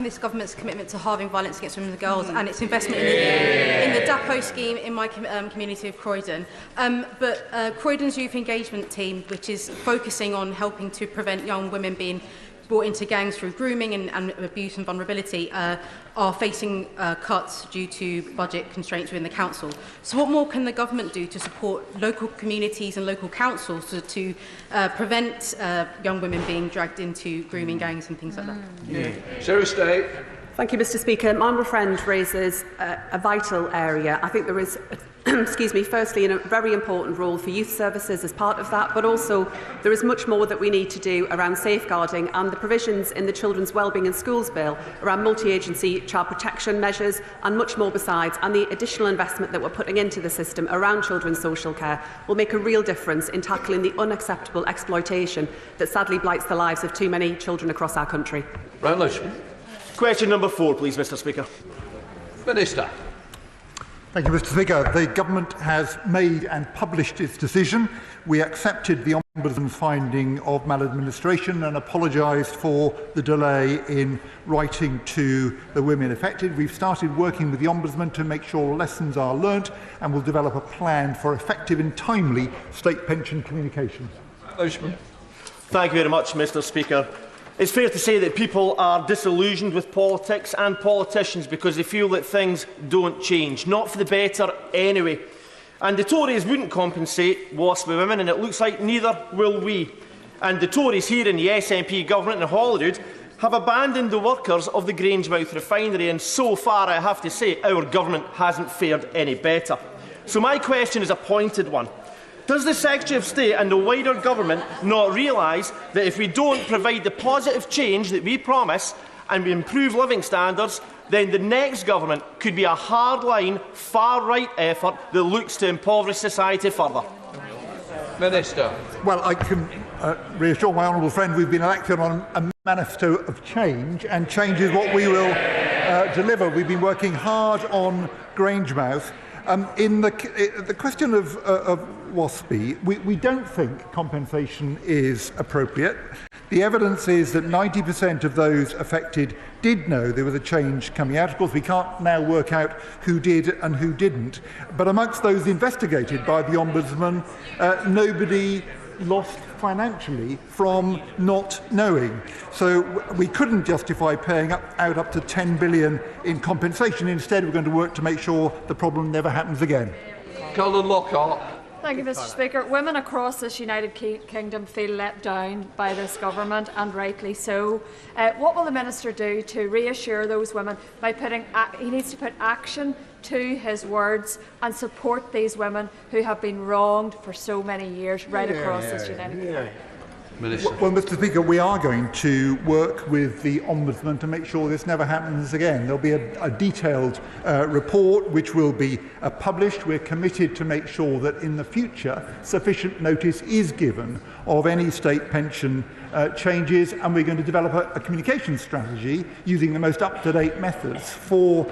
This government's commitment to halving violence against women and girls and its investment in the DAPO scheme in my community of Croydon. But Croydon's youth engagement team, which is focusing on helping to prevent young women being brought into gangs through grooming and abuse and vulnerability, are facing cuts due to budget constraints within the council. So what more can the government do to support local communities and local councils to prevent young women being dragged into grooming gangs and things like that? Sarah State. Thank you, Mr. Speaker. My honourable friend raises a vital area. I think there is, excuse me, firstly, a very important role for youth services as part of that, but also there is much more that we need to do around safeguarding and the provisions in the Children's Wellbeing in Schools Bill around multi-agency child protection measures and much more besides, and the additional investment that we're putting into the system around children's social care will make a real difference in tackling the unacceptable exploitation that sadly blights the lives of too many children across our country. Roundledge. Question number 4, please, Mr. Speaker. Minister. Thank you, Mr. Speaker. The Government has made and published its decision. We accepted the Ombudsman's finding of maladministration and apologised for the delay in writing to the women affected. We've started working with the Ombudsman to make sure lessons are learnt and will develop a plan for effective and timely state pension communications. Thank you very much, Mr. Speaker. It's fair to say that people are disillusioned with politics and politicians because they feel that things don't change, not for the better anyway. And the Tories wouldn't compensate WASP with women, and it looks like neither will we. And the Tories here in the SNP government in Holyrood have abandoned the workers of the Grangemouth refinery, and so far I have to say our government hasn't fared any better. So my question is a pointed one. Does the Secretary of State and the wider government not realise that if we don't provide the positive change that we promise and we improve living standards, then the next government could be a hardline, far-right effort that looks to impoverish society further? Minister. Well, I can reassure my honourable friend we've been elected on a manifesto of change, and change is what we will deliver. We've been working hard on Grangemouth. In the question of WASPI, we don't think compensation is appropriate. The evidence is that 90% of those affected did know there was a change coming out. Of course, we can't now work out who did and who didn't. But amongst those investigated by the Ombudsman, nobody lost financially from not knowing. So we couldn't justify paying out up to 10 billion in compensation. Instead, we're going to work to make sure the problem never happens again. Colin Lockhart. Thank you, Mr. Speaker. Women across this United Kingdom feel let down by this government, and rightly so. What will the Minister do to reassure those women by he needs to put action to his words and support these women who have been wronged for so many years right across this United Kingdom? Well, Mr. Speaker, we are going to work with the Ombudsman to make sure this never happens again. There'll be a detailed report which will be published. We're committed to make sure that in the future sufficient notice is given of any state pension changes, and we're going to develop a communication strategy using the most up-to-date methods for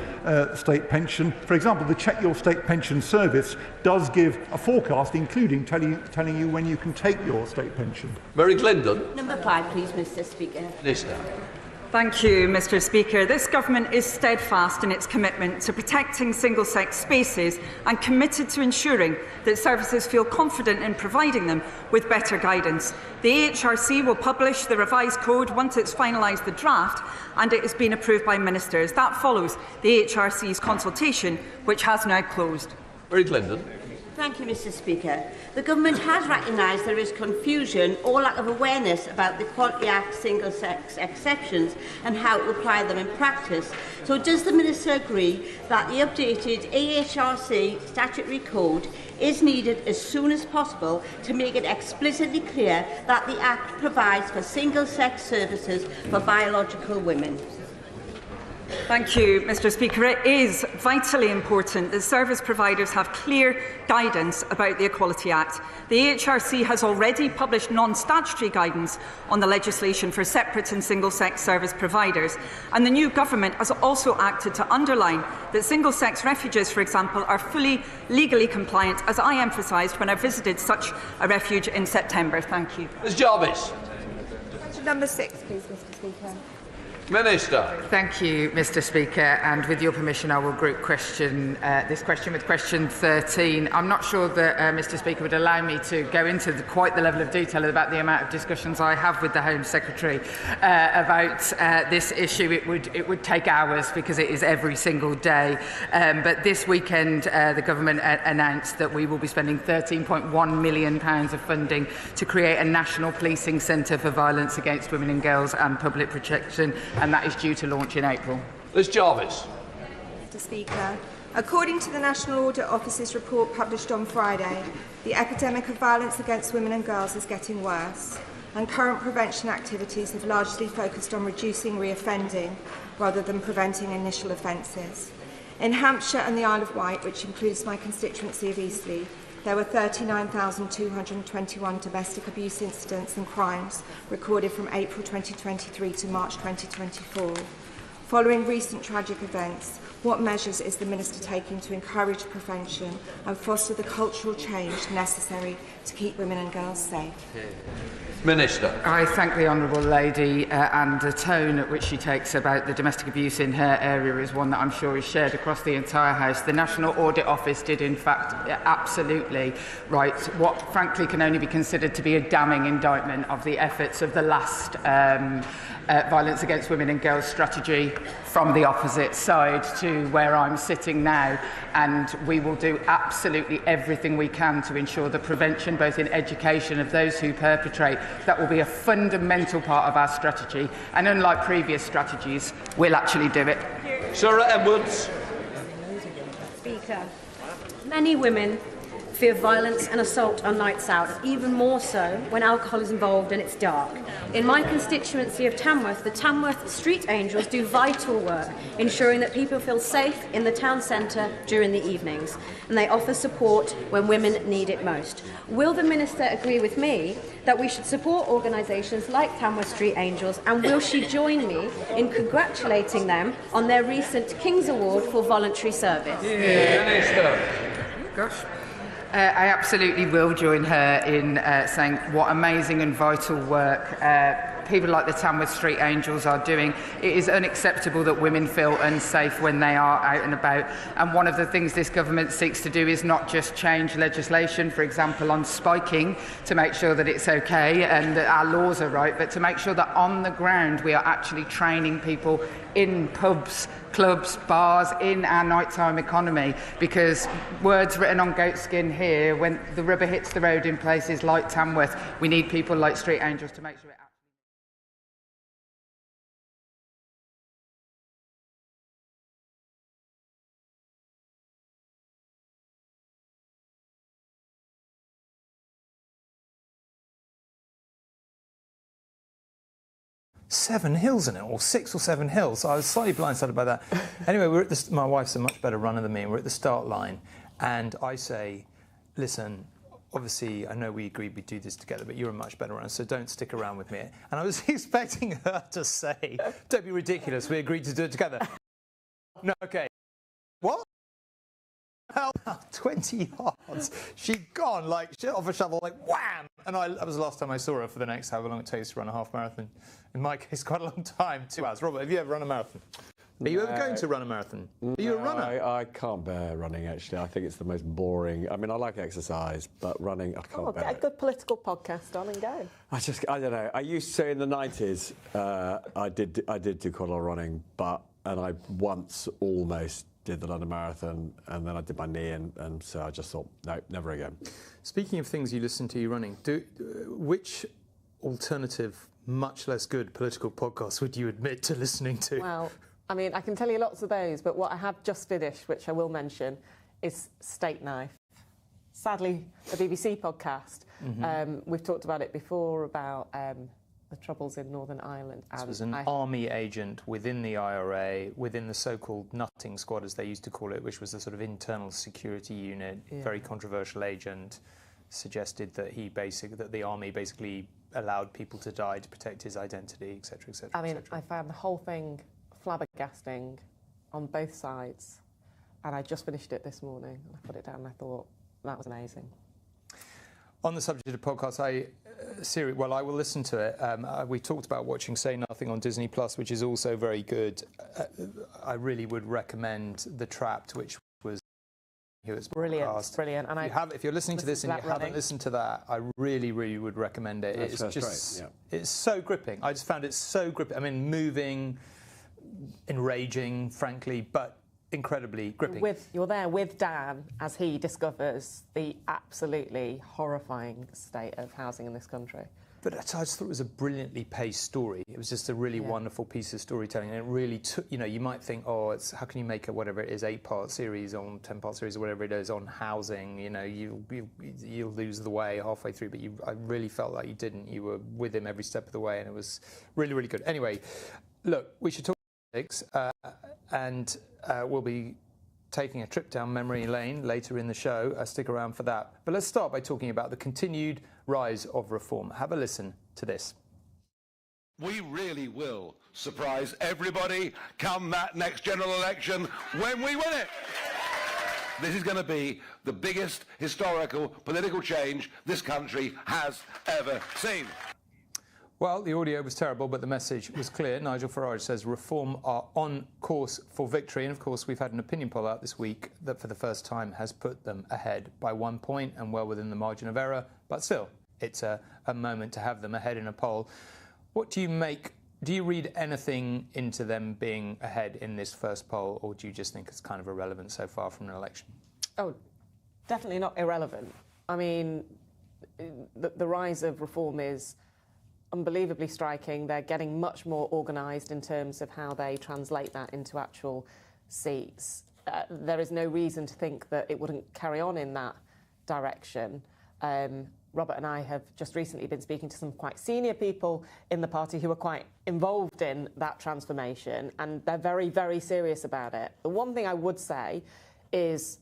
state pension. For example, the Check Your State Pension Service does give a forecast, including telling you when you can take your state pension. Mary Glendon. Number 5, please, Mr. Speaker. Minister. Thank you, Mr. Speaker. This government is steadfast in its commitment to protecting single-sex spaces and committed to ensuring that services feel confident in providing them with better guidance. The AHRC will publish the revised code once it's finalised the draft and it has been approved by ministers. That follows the AHRC's consultation, which has now closed. Mary Glendon. Thank you, Mr. Speaker. The Government has recognised there is confusion or lack of awareness about the Equality Act single-sex exceptions and how to apply them in practice. So does the Minister agree that the updated AHRC statutory code is needed as soon as possible to make it explicitly clear that the Act provides for single-sex services for biological women? Thank you, Mr. Speaker. It is vitally important that service providers have clear guidance about the Equality Act. The AHRC has already published non-statutory guidance on the legislation for separate and single-sex service providers, and the new government has also acted to underline that single-sex refuges, for example, are fully legally compliant, as I emphasised when I visited such a refuge in September. Thank you. Ms Jarvis. Number 6, please, Mr. Speaker. Minister. Thank you, Mr. Speaker, and with your permission I will group this question with question 13. I'm not sure that Mr. Speaker would allow me to go into quite the level of detail about the amount of discussions I have with the Home Secretary about this issue. It would take hours because it is every single day. But this weekend the government announced that we will be spending £13.1 million of funding to create a national policing centre for violence against women and girls and public protection, and that is due to launch in April. Liz Jarvis. Mr. Speaker, according to the National Audit Office's report published on Friday, the epidemic of violence against women and girls is getting worse, and current prevention activities have largely focused on reducing reoffending rather than preventing initial offences. In Hampshire and the Isle of Wight, which includes my constituency of Eastleigh, there were 39,221 domestic abuse incidents and crimes recorded from April 2023 to March 2024. Following recent tragic events, what measures is the Minister taking to encourage prevention and foster the cultural change necessary to keep women and girls safe? Minister. I thank the Honourable Lady, and the tone at which she takes about the domestic abuse in her area is one that I'm sure is shared across the entire House. The National Audit Office did in fact absolutely write what frankly can only be considered to be a damning indictment of the efforts of the last violence against women and girls strategy from the opposite side to where I'm sitting now, and we will do absolutely everything we can to ensure the prevention, both in education of those who perpetrate, that will be a fundamental part of our strategy, and unlike previous strategies, we'll actually do it. Sarah Edwards. Speaker, many women fear violence and assault on nights out, even more so when alcohol is involved and it's dark. In my constituency of Tamworth, the Tamworth Street Angels do vital work, ensuring that people feel safe in the town centre during the evenings, and they offer support when women need it most. Will the Minister agree with me that we should support organisations like Tamworth Street Angels, and will she join me in congratulating them on their recent King's Award for voluntary service? Minister. Gosh. I absolutely will join her in saying what amazing and vital work people like the Tamworth Street Angels are doing. It is unacceptable that women feel unsafe when they are out and about, and one of the things this government seeks to do is not just change legislation, for example on spiking, to make sure that it's okay and that our laws are right, but to make sure that on the ground we are actually training people in pubs, clubs, bars, in our nighttime economy, because words written on goatskin here, when the rubber hits the road in places like Tamworth, we need people like Street Angels to make sure it happens. Seven hills in it, or 6 or 7 hills. I was slightly blindsided by that. Anyway, we're at my wife's a much better runner than me, and we're at the start line, and I say, listen, obviously I know we agreed we'd do this together, but you're a much better runner, so don't stick around with me. And I was expecting her to say, don't be ridiculous, we agreed to do it together. No, okay. What? 20 yards. She'd gone like shit off a shovel, like wham! And that was the last time I saw her for the next however long it takes to run a half marathon. In my case, quite a long time, 2 hours. Robert, have you ever run a marathon? Are you ever going to run a marathon? Are you a runner? I can't bear running, actually. I think it's the most boring. I mean, I like exercise, but running, I can't bear get a good political podcast on and go. I don't know. I used to, in the 90s, I did do quite a lot of running, and I once almost did the London Marathon, and then I did my knee, and so I just thought, no, never again. Speaking of things you listen to you running, which alternative, much less good political podcasts would you admit to listening to? Well, I mean, I can tell you lots of those, but what I have just finished, which I will mention, is State Knife. Sadly, a BBC podcast. Mm-hmm. We've talked about it before, about the troubles in Northern Ireland. This was an army agent within the IRA, within the so-called nutting squad, as they used to call it, which was the sort of internal security unit, very controversial agent, suggested that that the army basically allowed people to die to protect his identity, etc., etc. I mean, I found the whole thing flabbergasting on both sides, and I just finished it this morning, and I put it down and I thought, that was amazing. On the subject of podcasts, I will listen to it. We talked about watching Say Nothing on Disney Plus, which is also very good. I really would recommend The Trapped, which was Hewitt's podcast. Brilliant. And if you're listening to this and you haven't listened to that, I really, really would recommend it. It's so gripping. I just found it so gripping. I mean, moving, enraging, frankly, but incredibly gripping. You're there with Dan as he discovers the absolutely horrifying state of housing in this country. But I just thought it was a brilliantly paced story. It was just a really wonderful piece of storytelling, and it really took. You might think, how can you make a whatever it is 8-part series on 10-part series or whatever it is on housing? You'll lose the way halfway through. But I really felt like you didn't. You were with him every step of the way, and it was really, really good. Anyway, look, we should talk politics, and we'll be taking a trip down memory lane later in the show. Stick around for that. But let's start by talking about the continued rise of reform. Have a listen to this. We really will surprise everybody come that next general election when we win it. This is going to be the biggest historical political change this country has ever seen. Well, the audio was terrible, but the message was clear. Nigel Farage says reform are on course for victory. And of course, we've had an opinion poll out this week that for the first time has put them ahead by 1 point and well within the margin of error. But still, it's a moment to have them ahead in a poll. What do you make? Do you read anything into them being ahead in this first poll, or do you just think it's kind of irrelevant so far from an election? Oh, definitely not irrelevant. I mean, the rise of reform is unbelievably striking. They're getting much more organised in terms of how they translate that into actual seats. There is no reason to think that it wouldn't carry on in that direction. Robert and I have just recently been speaking to some quite senior people in the party who are quite involved in that transformation, and they're very, very serious about it. The one thing I would say is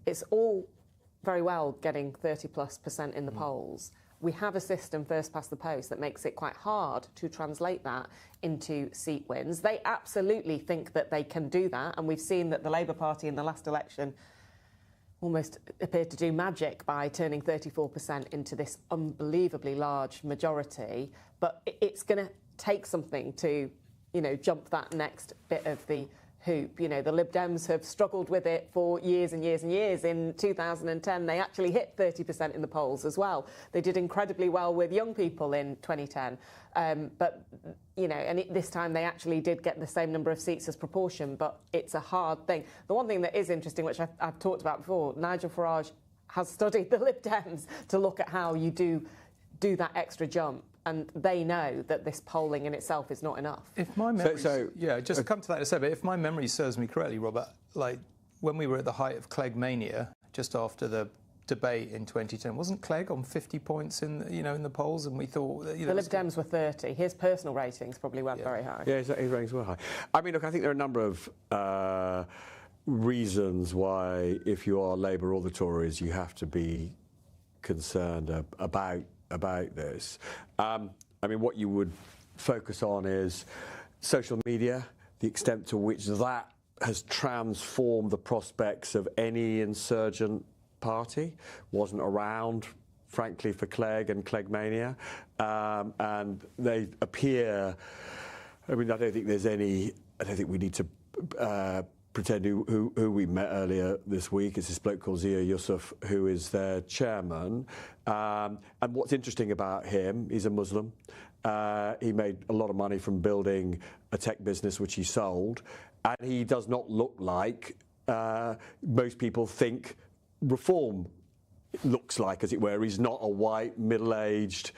it's all very well getting 30+% in the polls. We have a system, first past the post, that makes it quite hard to translate that into seat wins. They absolutely think that they can do that, and we've seen that the Labour Party in the last election almost appeared to do magic by turning 34% into this unbelievably large majority. But it's going to take something to, jump that next bit of the hoop. The Lib Dems have struggled with it for years and years and years. In 2010, they actually hit 30% in the polls as well. They did incredibly well with young people in 2010. This time they actually did get the same number of seats as proportion, but it's a hard thing. The one thing that is interesting, which I've talked about before, Nigel Farage has studied the Lib Dems to look at how you do that extra jump. And they know that this polling in itself is not enough. If my memory, just come to that in a second. But if my memory serves me correctly, Robert, like when we were at the height of Clegg mania, just after the debate in 2010, wasn't Clegg on 50 points in the polls? And we thought the Lib Dems were 30. His personal ratings probably weren't very high. Yeah, his ratings were high. I mean, look, I think there are a number of reasons why, if you are Labour or the Tories, you have to be concerned about this. I mean, what you would focus on is social media, the extent to which that has transformed the prospects of any insurgent party. Wasn't around, frankly, for Clegg and Clegg mania. And they appear, I mean, I don't think we need to pretend who we met earlier this week. It's this bloke called Zia Yusuf, who is their chairman. And what's interesting about him, he's a Muslim. He made a lot of money from building a tech business, which he sold. And he does not look like most people think reform looks like, as it were. He's not a white, middle-aged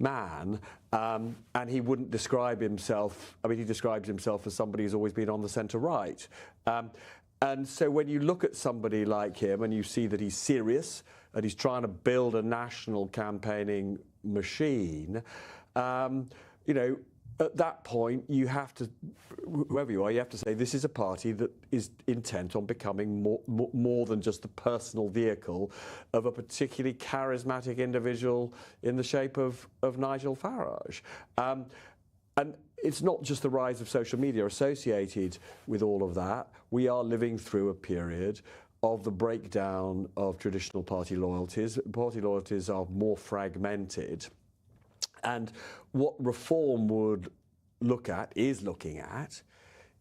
man, and he wouldn't describe himself. I mean, he describes himself as somebody who's always been on the centre-right. And so when you look at somebody like him and you see that he's serious and he's trying to build a national campaigning machine, at that point, you have to, whoever you are, you have to say this is a party that is intent on becoming more than just the personal vehicle of a particularly charismatic individual in the shape of Nigel Farage. And it's not just the rise of social media associated with all of that. We are living through a period of the breakdown of traditional party loyalties. Party loyalties are more fragmented. And what reform would is looking at,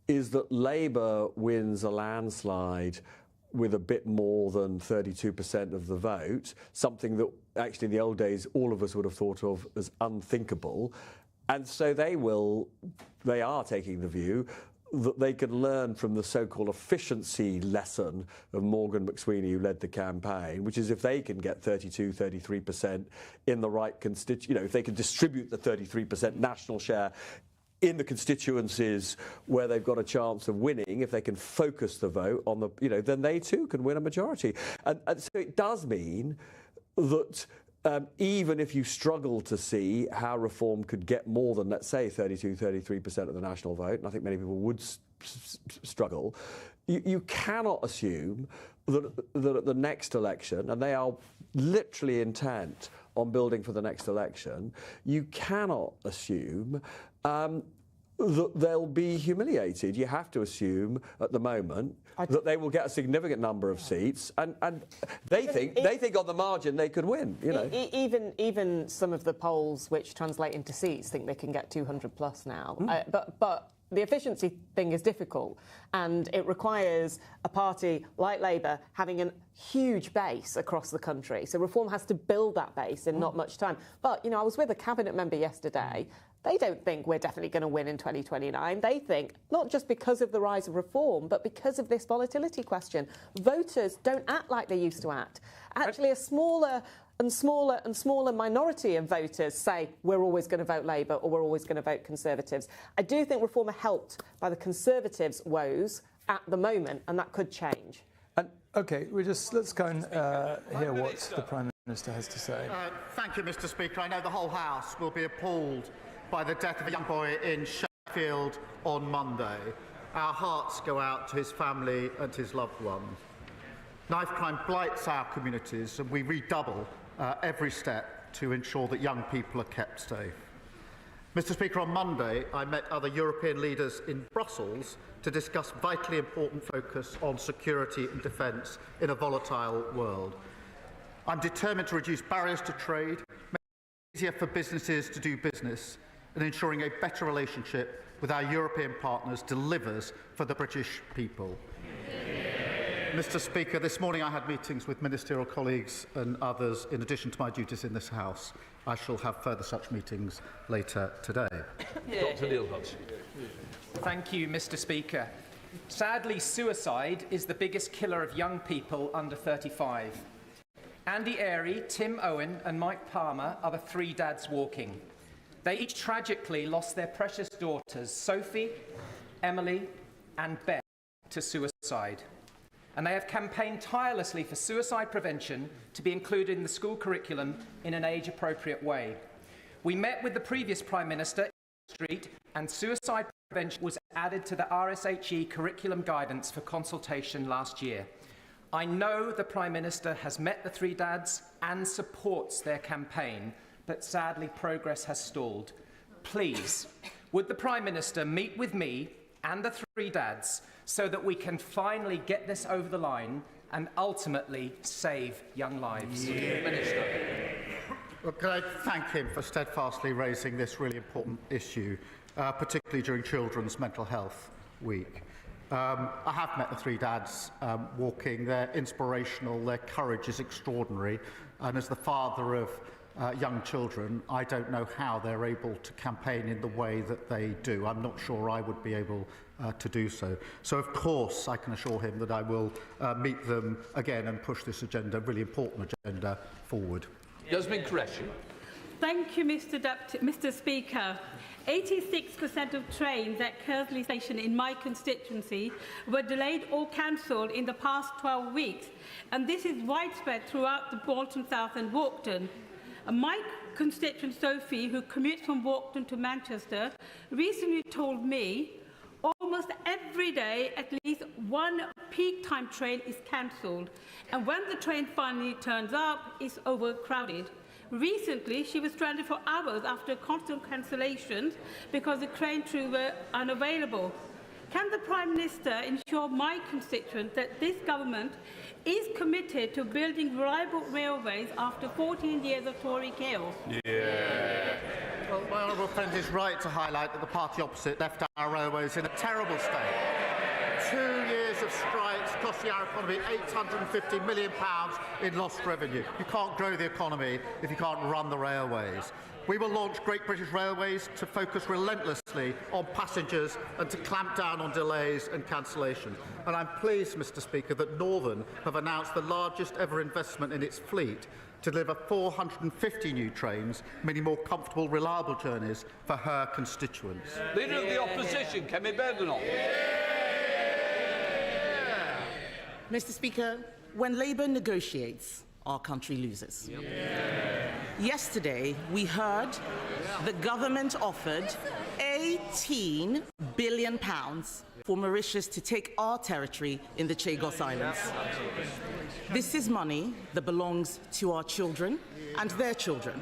is that Labour wins a landslide with a bit more than 32% of the vote, something that actually in the old days all of us would have thought of as unthinkable. And so they are taking the view that they can learn from the so-called efficiency lesson of Morgan McSweeney, who led the campaign, which is if they can get 32, 33% in the right if they can distribute the 33% national share in the constituencies where they've got a chance of winning, if they can focus the vote on then they too can win a majority. And so it does mean that even if you struggle to see how reform could get more than, let's say, 32, 33% of the national vote, and I think many people would struggle, you cannot assume that at the next election, and they are literally intent on building for the next election, you cannot assume that they'll be humiliated. You have to assume at the moment that they will get a significant number of seats, and they think on the margin they could win. Even some of the polls which translate into seats think they can get 200 plus now. But the efficiency thing is difficult, and it requires a party like Labour having a huge base across the country. So reform has to build that base in not much time. But, I was with a cabinet member yesterday. They don't think we're definitely going to win in 2029. They think, not just because of the rise of reform, but because of this volatility question. Voters don't act like they used to act. Actually, a smaller and smaller minority of voters say we're always going to vote Labour or we're always going to vote Conservatives. I do think reform are helped by the Conservatives' woes at the moment, and that could change. OK, let's go and hear what the Prime Minister has to say. Thank you, Mr. Speaker. I know the whole House will be appalled by the death of a young boy in Sheffield on Monday. Our hearts go out to his family and his loved ones. Knife crime blights our communities, and we redouble every step to ensure that young people are kept safe. Mr. Speaker, on Monday I met other European leaders in Brussels to discuss vitally important focus on security and defence in a volatile world. I'm determined to reduce barriers to trade, make it easier for businesses to do business, and ensuring a better relationship with our European partners delivers for the British people. Mr. Speaker, this morning I had meetings with ministerial colleagues and others in addition to my duties in this House. I shall have further such meetings later today. Dr. Neil Hudson. Thank you, Mr. Speaker. Sadly, suicide is the biggest killer of young people under 35. Andy Airy, Tim Owen and Mike Palmer are the three dads walking. They each tragically lost their precious daughters, Sophie, Emily and Beth, to suicide. And they have campaigned tirelessly for suicide prevention to be included in the school curriculum in an age-appropriate way. We met with the previous Prime Minister Street, and suicide prevention was added to the RSHE curriculum guidance for consultation last year. I know the Prime Minister has met the three dads and supports their campaign, but sadly progress has stalled. Please, would the Prime Minister meet with me and the three dads so that we can finally get this over the line and ultimately save young lives? Minister. Well, can I thank him for steadfastly raising this really important issue, particularly during Children's Mental Health Week. I have met the three dads walking. They're inspirational, their courage is extraordinary, and as the father of young children, I don't know how they're able to campaign in the way that they do. I'm not sure I would be able to do so. So, of course, I can assure him that I will meet them again and push this agenda, really important agenda, forward. Yasmin Qureshi. Thank you, Mr. Speaker. 86% of trains at Kersley Station in my constituency were delayed or cancelled in the past 12 weeks, and this is widespread throughout the Bolton South and Walkden. My constituent Sophie, who commutes from Walkden to Manchester, recently told me almost every day at least one peak time train is cancelled, and when the train finally turns up, it's overcrowded. Recently, she was stranded for hours after constant cancellations because the train crew were unavailable. Can the Prime Minister ensure my constituents that this government is committed to building reliable railways after 14 years of Tory chaos? Well, my honourable friend is right to highlight that the party opposite left our railways in a terrible state. 2 years of strikes costing our economy £850 million in lost revenue. You can't grow the economy if you can't run the railways. We will launch Great British Railways to focus relentlessly on passengers and to clamp down on delays and cancellations. And I'm pleased, Mr. Speaker, that Northern have announced the largest ever investment in its fleet to deliver 450 new trains, meaning more comfortable, reliable journeys for her constituents. Leader of the Opposition, Kemi Berdenov. Mr. Speaker, when Labour negotiates, our country loses. Yesterday, we heard the government offered £18 billion for Mauritius to take our territory in the Chagos Islands. This is money that belongs to our children and their children.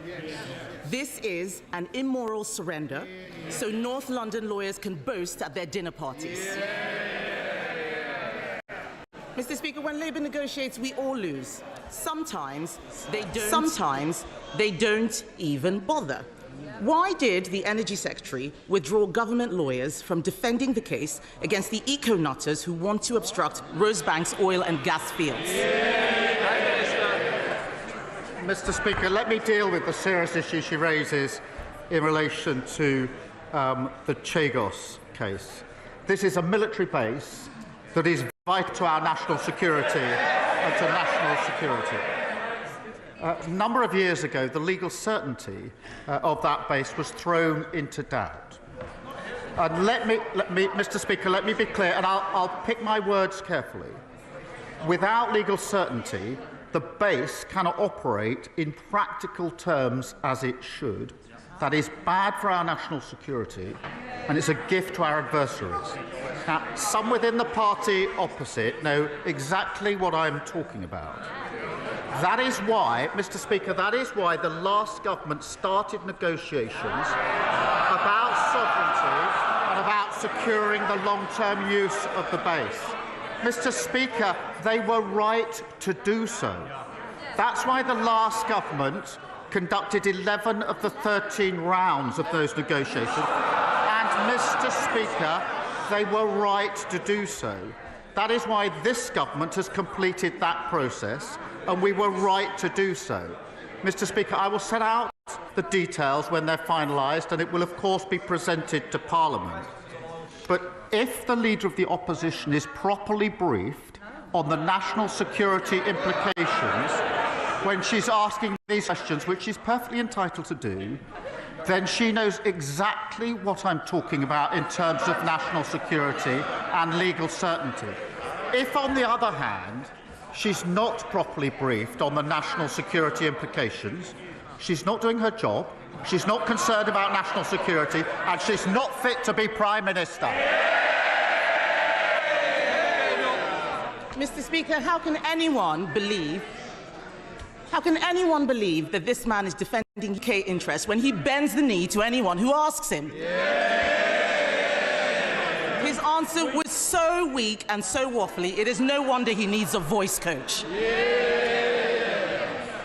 This is an immoral surrender, so North London lawyers can boast at their dinner parties. Mr. Speaker, when Labour negotiates, we all lose. Sometimes they don't even bother. Why did the Energy Secretary withdraw government lawyers from defending the case against the eco-nutters who want to obstruct Rosebank's oil and gas fields? Mr. Speaker, let me deal with the serious issue she raises in relation to the Chagos case. This is a military base that is vital to our national security and to national security. A number of years ago, the legal certainty of that base was thrown into doubt. And let me, Mr. Speaker, let me be clear, and I'll pick my words carefully. Without legal certainty, the base cannot operate in practical terms as it should. That is bad for our national security, and it's a gift to our adversaries. Now, some within the party opposite know exactly what I'm talking about. That is why, Mr. Speaker, that is why the last government started negotiations about sovereignty and about securing the long-term use of the base. Mr. Speaker, they were right to do so. That's why the last government conducted 11 of the 13 rounds of those negotiations. And, Mr. Speaker, they were right to do so. That is why this government has completed that process, and we were right to do so. Mr. Speaker, I will set out the details when they're finalised, and it will, of course, be presented to Parliament. But if the Leader of the Opposition is properly briefed on the national security implications when she's asking these questions, which she's perfectly entitled to do, then she knows exactly what I'm talking about in terms of national security and legal certainty. If, on the other hand, she's not properly briefed on the national security implications, she's not doing her job, she's not concerned about national security, and she's not fit to be Prime Minister. Mr. Speaker, how can anyone believe that this man is defending UK interests when he bends the knee to anyone who asks him? His answer was so weak and so waffly, it is no wonder he needs a voice coach.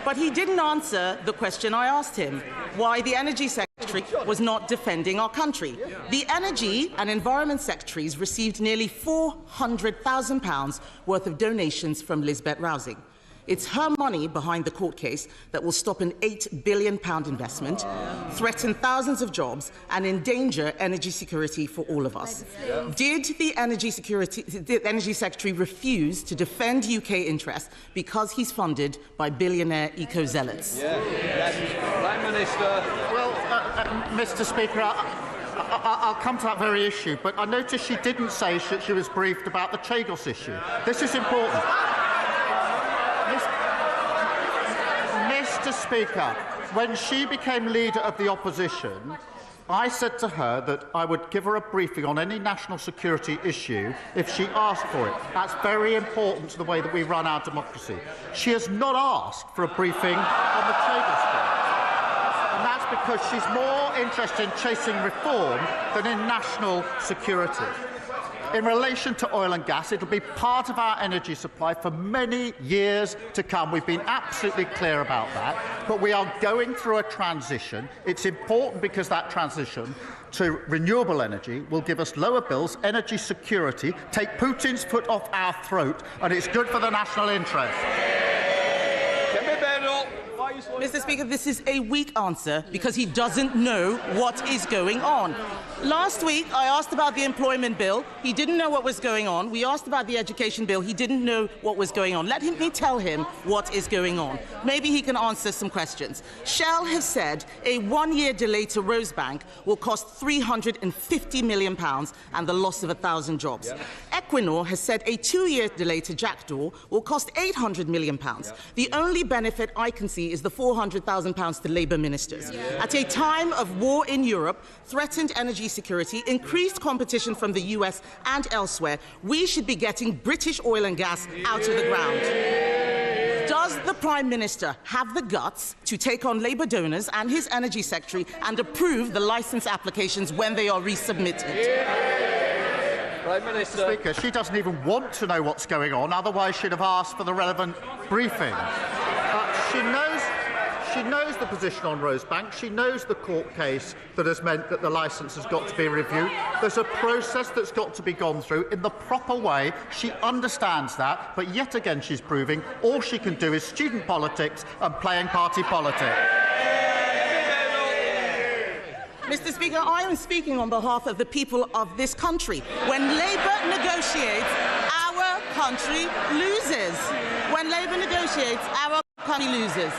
But he didn't answer the question I asked him, why the Energy Secretary was not defending our country. The Energy and Environment Secretaries received nearly £400,000 worth of donations from Lisbeth Rousing. It's her money behind the court case that will stop an £8 billion investment, threaten thousands of jobs, and endanger energy security for all of us. Did the Energy Secretary refuse to defend UK interests because he's funded by billionaire eco-zealots? Prime Minister. Well, Mr. Speaker, I'll come to that very issue, but I noticed she didn't say she was briefed about the Chagos issue. This is important. Mr. Speaker, when she became Leader of the Opposition, I said to her that I would give her a briefing on any national security issue if she asked for it. That's very important to the way that we run our democracy. She has not asked for a briefing on the Chagos case. And that's because she's more interested in chasing reform than in national security. In relation to oil and gas, it'll be part of our energy supply for many years to come. We've been absolutely clear about that. But we are going through a transition. It's important because that transition to renewable energy will give us lower bills, energy security, take Putin's foot off our throat, and it's good for the national interest. Mr. Speaker, this is a weak answer because he doesn't know what is going on. Last week, I asked about the employment bill. He didn't know what was going on. We asked about the education bill. He didn't know what was going on. Let me tell him what is going on. Maybe he can answer some questions. Shell has said a one-year delay to Rosebank will cost £350 million and the loss of 1,000 jobs. Yep. Equinor has said a two-year delay to Jackdaw will cost £800 million. Yep. The only benefit I can see is the £400,000 to Labour ministers. Yep. At a time of war in Europe, threatened energy security, increased competition from the US and elsewhere, we should be getting British oil and gas out of the ground. Does the Prime Minister have the guts to take on Labour donors and his Energy Secretary and approve the licence applications when they are resubmitted? Prime Minister. Speaker, she doesn't even want to know what's going on, otherwise she'd have asked for the relevant briefing. She knows the position on Rosebank. She knows the court case that has meant that the licence has got to be reviewed. There's a process that's got to be gone through in the proper way. She understands that, but yet again she's proving all she can do is student politics and playing party politics. Mr. Speaker, I am speaking on behalf of the people of this country. When Labour negotiates, our country loses. When Labour negotiates, our country loses.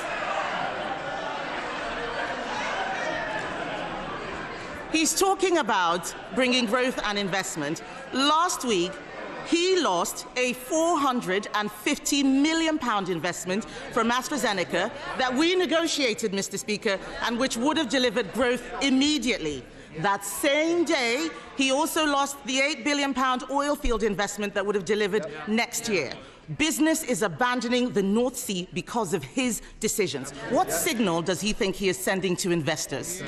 He's talking about bringing growth and investment. Last week, he lost a £450 million investment from AstraZeneca that we negotiated, Mr. Speaker, and which would have delivered growth immediately. That same day, he also lost the £8 billion oil field investment that would have delivered next year. Business is abandoning the North Sea because of his decisions. What signal does he think he is sending to investors?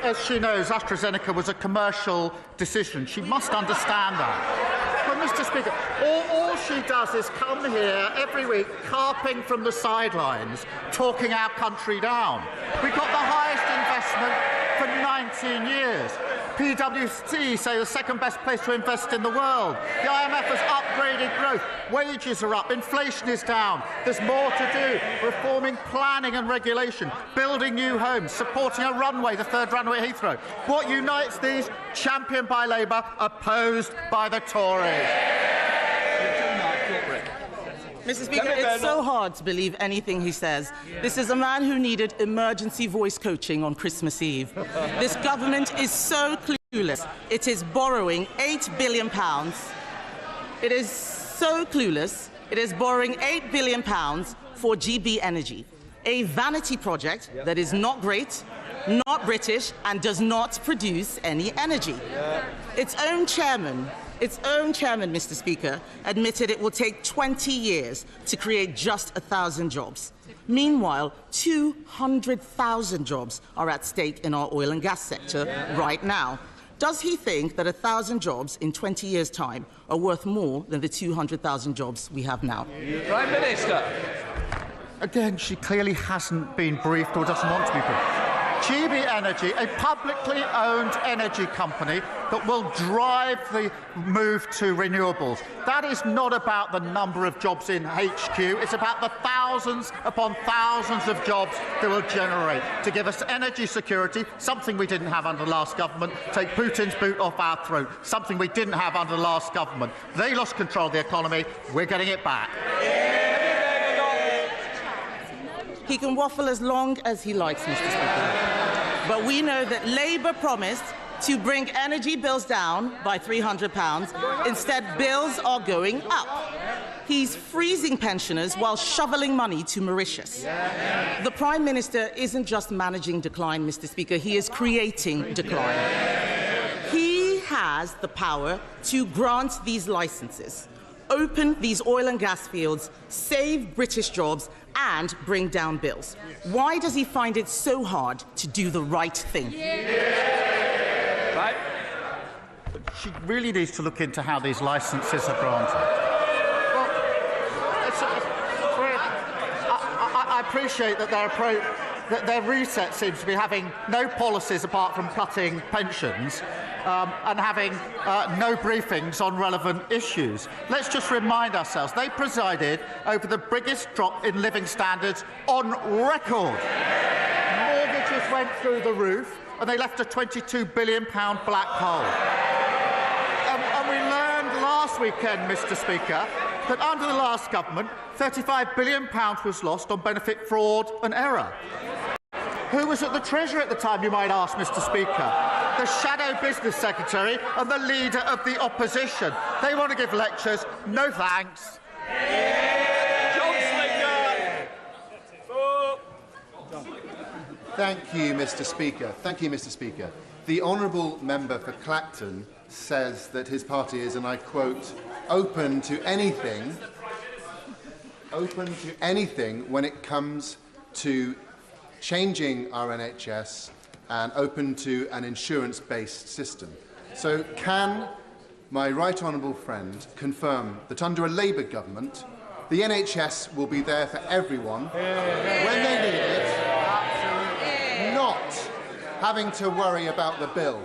As she knows, AstraZeneca was a commercial decision. She must understand that. But, Mr. Speaker, all she does is come here every week, carping from the sidelines, talking our country down. We got the highest investment for 19 years. PwC say the second best place to invest in the world. The IMF has upgraded growth. Wages are up. Inflation is down. There's more to do. Reforming planning and regulation. Building new homes. Supporting a runway, the third runway at Heathrow. What unites these? Championed by Labour, opposed by the Tories. Mr. Speaker, it's so hard to believe anything he says. This is a man who needed emergency voice coaching on Christmas Eve. This government is so clueless. It is borrowing £8 billion. It is so clueless. It is borrowing £8 billion for GB Energy, a vanity project that is not great, not British, and does not produce any energy. Its own chairman, Mr. Speaker, admitted it will take 20 years to create just 1,000 jobs. Meanwhile, 200,000 jobs are at stake in our oil and gas sector right now. Does he think that 1,000 jobs in 20 years' time are worth more than the 200,000 jobs we have now? Prime Minister. Again, she clearly hasn't been briefed or doesn't want to be briefed. GB Energy, a publicly owned energy company that will drive the move to renewables. That is not about the number of jobs in HQ. It's about the thousands upon thousands of jobs that will generate to give us energy security, something we didn't have under the last government, take Putin's boot off our throat, something we didn't have under the last government. They lost control of the economy. We're getting it back. He can waffle as long as he likes, Mr. Speaker. But we know that Labour promised to bring energy bills down by £300. Instead, bills are going up. He's freezing pensioners while shovelling money to Mauritius. The Prime Minister isn't just managing decline, Mr. Speaker. He is creating decline. He has the power to grant these licences, open these oil and gas fields, save British jobs, and bring down bills. Why does he find it so hard to do the right thing? Right. she really needs to look into how these licences are granted. Well, I appreciate that their reset seems to be having no policies apart from cutting pensions and having no briefings on relevant issues. Let's just remind ourselves, they presided over the biggest drop in living standards on record. Mortgages went through the roof and they left a £22 billion black hole. And we learned last weekend, Mr. Speaker, that under the last government, £35 billion was lost on benefit fraud and error. Who was at the Treasury at the time, you might ask, Mr. Speaker? The Shadow Business Secretary and the Leader of the Opposition. They want to give lectures. No thanks. Thank you, Mr. Speaker. Thank you, Mr. Speaker. The honourable member for Clacton says that his party is, and I quote, open to anything when it comes to changing our NHS and open to an insurance-based system. So can my right honourable friend confirm that under a Labour government, the NHS will be there for everyone when they need it, not having to worry about the bill?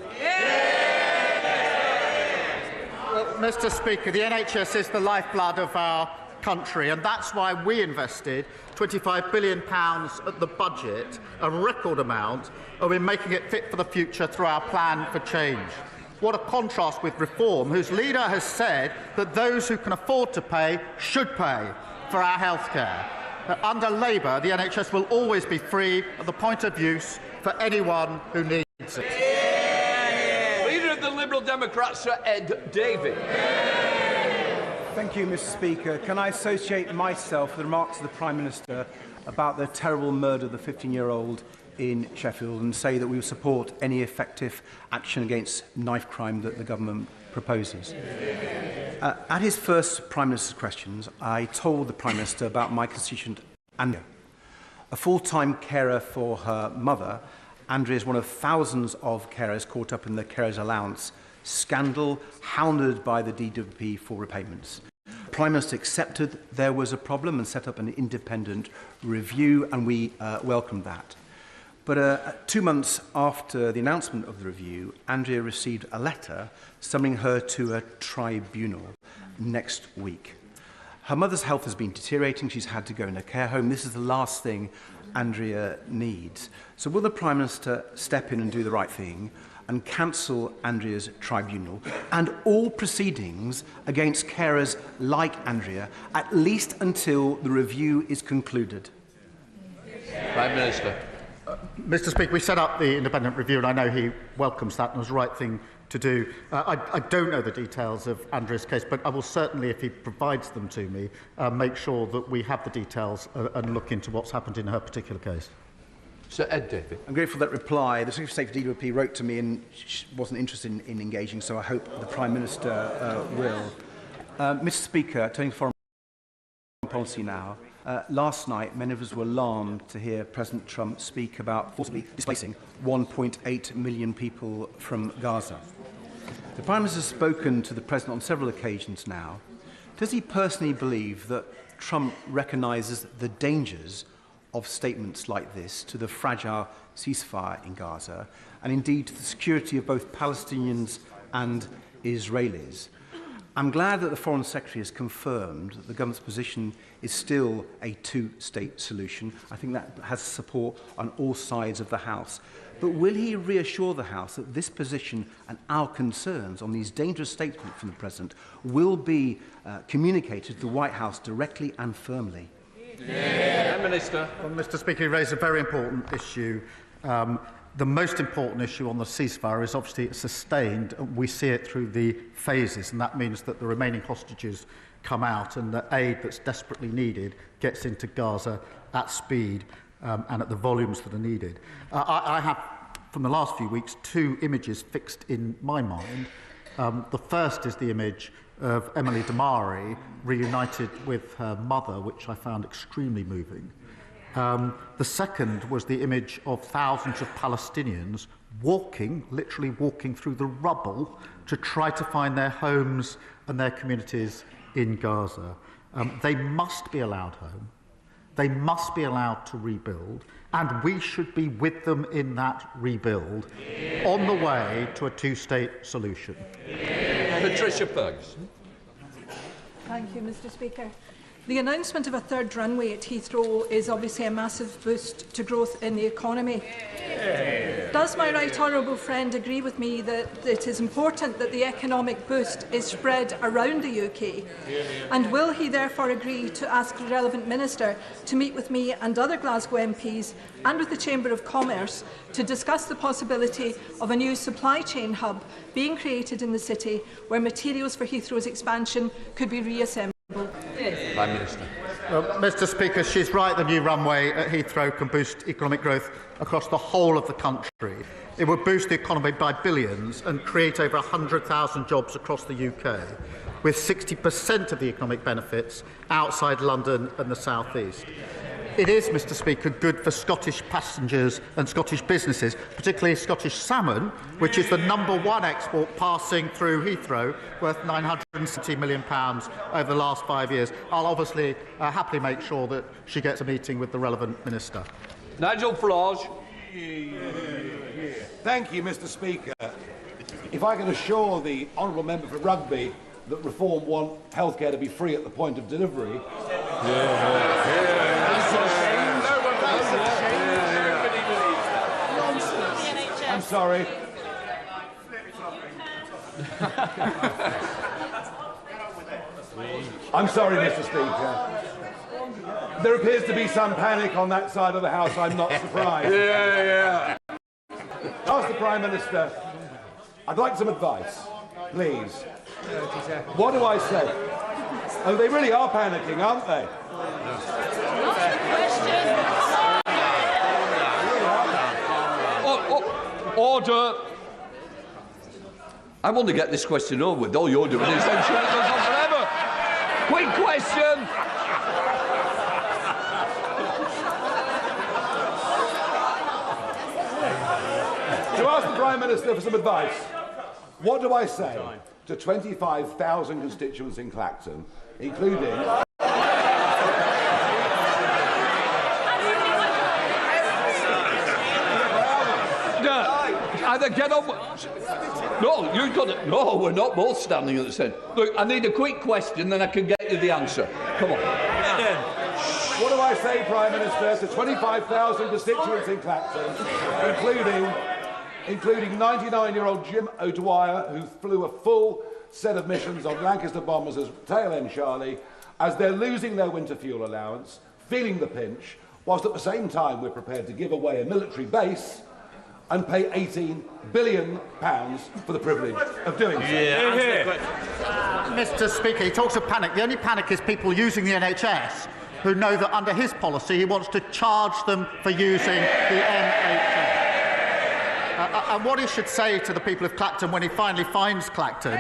Well, Mr. Speaker, the NHS is the lifeblood of our country, and that's why we invested £25 billion at the budget, a record amount, and we're making it fit for the future through our plan for change. What a contrast with Reform, whose leader has said that those who can afford to pay should pay for our health care. Under Labour, the NHS will always be free at the point of use for anyone who needs it. Leader of the Liberal Democrats, Sir Ed Davey. Thank you, Mr. Speaker. Can I associate myself with the remarks of the Prime Minister about the terrible murder of the 15-year-old in Sheffield and say that we will support any effective action against knife crime that the government proposes? At his first Prime Minister's questions, I told the Prime Minister about my constituent Andrea. A full-time carer for her mother, Andrea is one of thousands of carers caught up in the carers allowance scandal, hounded by the DWP for repayments. The Prime Minister accepted there was a problem and set up an independent review, and we welcomed that. But 2 months after the announcement of the review, Andrea received a letter summoning her to a tribunal next week. Her mother's health has been deteriorating. She's had to go in a care home. This is the last thing Andrea needs. So will the Prime Minister step in and do the right thing and cancel Andrea's tribunal and all proceedings against carers like Andrea, at least until the review is concluded? Prime Minister. Mr. Speaker, we set up the independent review, and I know he welcomes that and was the right thing to do. I don't know the details of Andrea's case, but I will certainly, if he provides them to me, make sure that we have the details and look into what's happened in her particular case. Sir Ed Davey. I'm grateful for that reply. The Secretary of State for DWP wrote to me and wasn't interested in engaging, so I hope the Prime Minister will. Mr. Speaker, turning to foreign policy now. Last night, many of us were alarmed to hear President Trump speak about forcibly displacing 1.8 million people from Gaza. The Prime Minister has spoken to the President on several occasions now. Does he personally believe that Trump recognises the dangers of statements like this to the fragile ceasefire in Gaza, and indeed to the security of both Palestinians and Israelis? I'm glad that the Foreign Secretary has confirmed that the government's position is still a two-state solution. I think that has support on all sides of the House. But will he reassure the House that this position and our concerns on these dangerous statements from the President will be communicated to the White House directly and firmly? Prime Minister. Well, Mr. Speaker, you raised a very important issue. The most important issue on the ceasefire is obviously sustained. We see it through the phases, and that means that the remaining hostages come out and the aid that's desperately needed gets into Gaza at speed and at the volumes that are needed. I have, from the last few weeks, two images fixed in my mind. The first is the image of Emily Damari reunited with her mother, which I found extremely moving. The second was the image of thousands of Palestinians literally walking through the rubble to try to find their homes and their communities in Gaza. They must be allowed home. They must be allowed to rebuild, and we should be with them in that rebuild on the way to a two-state solution. Patricia Puggs. Thank you, Mr. Speaker. The announcement of a third runway at Heathrow is obviously a massive boost to growth in the economy. Does my right honourable friend agree with me that it is important that the economic boost is spread around the UK? And will he therefore agree to ask the relevant minister to meet with me and other Glasgow MPs and with the Chamber of Commerce to discuss the possibility of a new supply chain hub being created in the city where materials for Heathrow's expansion could be reassembled? Prime Minister. Well, Mr. Speaker, she's right. The new runway at Heathrow can boost economic growth across the whole of the country. It would boost the economy by billions and create over 100,000 jobs across the UK, with 60% of the economic benefits outside London and the South East. It is, Mr. Speaker, good for Scottish passengers and Scottish businesses, particularly Scottish salmon, which is the #1 export passing through Heathrow, worth £970 million over the last 5 years. I'll obviously happily make sure that she gets a meeting with the relevant minister. Nigel Farage. Thank you, Mr. Speaker. If I can assure the honourable member for Rugby that Reform want healthcare to be free at the point of delivery. I'm sorry. I'm sorry, Mr. Speaker. There appears to be some panic on that side of the House. I'm not surprised. Ask the Prime Minister. I'd like some advice, please. What do I say? Oh, they really are panicking, aren't they? Order. I want to get this question over with. All you're doing is ensure it goes on forever. Quick question. To ask the Prime Minister for some advice, what do I say to 25,000 constituents in Clacton, including... Either get on... No, you've got it. No, we're not both standing at the same. Look, I need a quick question, then I can get you the answer. Come on. What do I say, Prime Minister, to 25,000 constituents in Clacton, including 99-year-old Jim O'Dwyer, who flew a full set of missions on Lancaster bombers as tail end Charlie, as they're losing their winter fuel allowance, feeling the pinch, whilst at the same time we're prepared to give away a military base and pay £18 billion for the privilege of doing so. Mr. Speaker, he talks of panic. The only panic is people using the NHS who know that under his policy he wants to charge them for using the NHS. And what he should say to the people of Clacton when he finally finds Clacton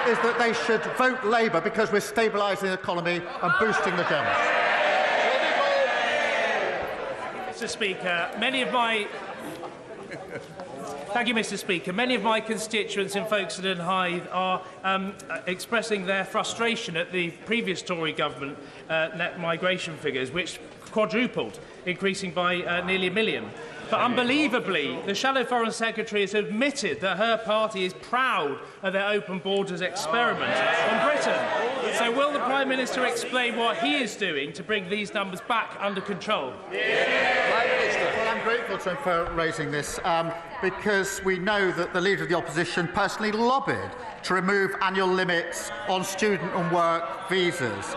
is that they should vote Labour because we're stabilising the economy and boosting the Dems. Mr. Speaker, Thank you, Mr. Speaker. Many of my constituents in Folkestone and Hythe are expressing their frustration at the previous Tory government net migration figures, which quadrupled, increasing by nearly 1 million. But unbelievably, the Shadow Foreign Secretary has admitted that her party is proud of their open borders experiment on Britain. So will the Prime Minister explain what he is doing to bring these numbers back under control? Well, I'm grateful to him for raising this because we know that the Leader of the Opposition personally lobbied to remove annual limits on student and work visas.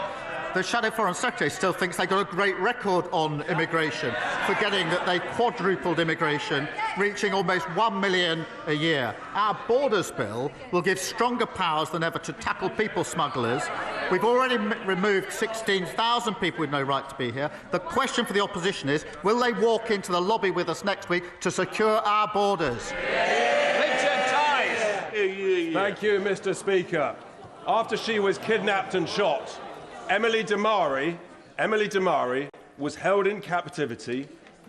The Shadow Foreign Secretary still thinks they got a great record on immigration, forgetting that they quadrupled immigration, reaching almost 1 million a year. Our Borders Bill will give stronger powers than ever to tackle people smugglers. We've already removed 16,000 people with no right to be here. The question for the opposition is, will they walk into the lobby with us next week to secure our borders? Thank you, Mr. Speaker. After she was kidnapped and shot, Emily Damari was held in captivity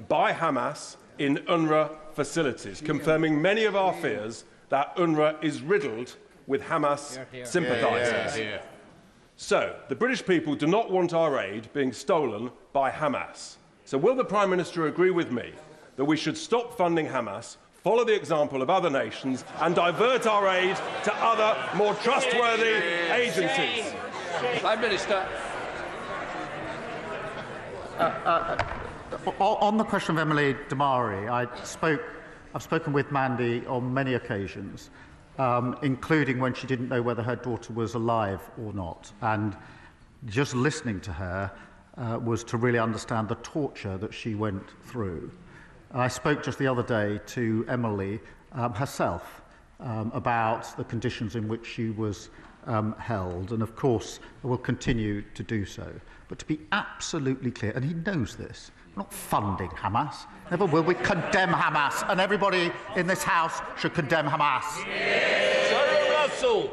by Hamas in UNRWA facilities, confirming many of our fears that UNRWA is riddled with Hamas sympathisers. So, the British people do not want our aid being stolen by Hamas. So will the Prime Minister agree with me that we should stop funding Hamas, follow the example of other nations and divert our aid to other, more trustworthy agencies? Prime Minister. On the question of Emily Damari, I've spoken with Mandy on many occasions, including when she didn't know whether her daughter was alive or not. And just listening to her was to really understand the torture that she went through. I spoke just the other day to Emily herself about the conditions in which she was held, and of course will continue to do so. But to be absolutely clear, and he knows this, we're not funding Hamas. Never will we condemn Hamas, and everybody in this House should condemn Hamas. Sarah Russell.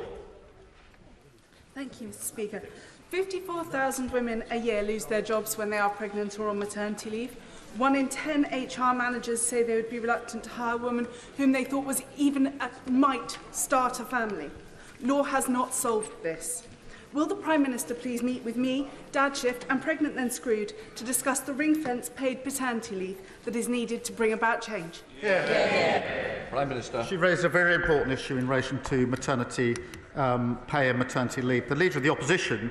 Thank you, Mr. Speaker. 54,000 women a year lose their jobs when they are pregnant or on maternity leave. 1 in 10 HR managers say they would be reluctant to hire a woman whom they thought was might start a family. Law has not solved this. Will the Prime Minister please meet with me, Dad Shift and Pregnant Then Screwed to discuss the ring-fence paid paternity leave that is needed to bring about change? Prime Minister. She raised a very important issue in relation to maternity pay and maternity leave. The Leader of the Opposition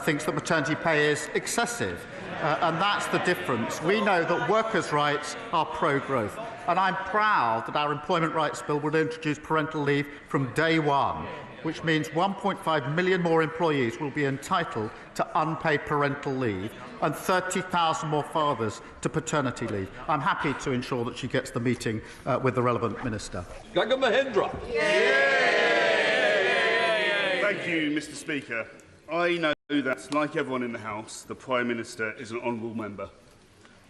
thinks that maternity pay is excessive, and that's the difference. We know that workers' rights are pro-growth, and I'm proud that our Employment Rights Bill will introduce parental leave from day one, which means 1.5 million more employees will be entitled to unpaid parental leave and 30,000 more fathers to paternity leave. I'm happy to ensure that she gets the meeting with the relevant minister. Gagan Mahindra. Thank you, Mr. Speaker. I know that, like everyone in the House, the Prime Minister is an honourable member.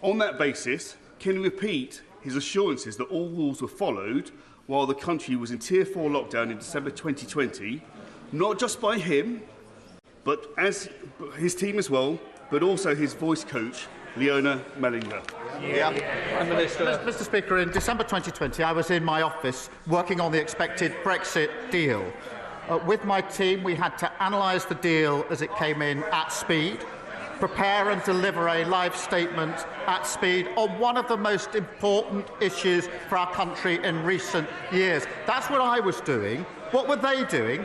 On that basis, can he repeat his assurances that all rules were followed while the country was in Tier 4 lockdown in December 2020, not just by him, but as his team as well, but also his voice coach, Leona Mellinger? Prime Minister. Mr. Speaker, in December 2020, I was in my office working on the expected Brexit deal. With my team, we had to analyse the deal as it came in at speed, prepare and deliver a live statement at speed on one of the most important issues for our country in recent years. That's what I was doing. What were they doing?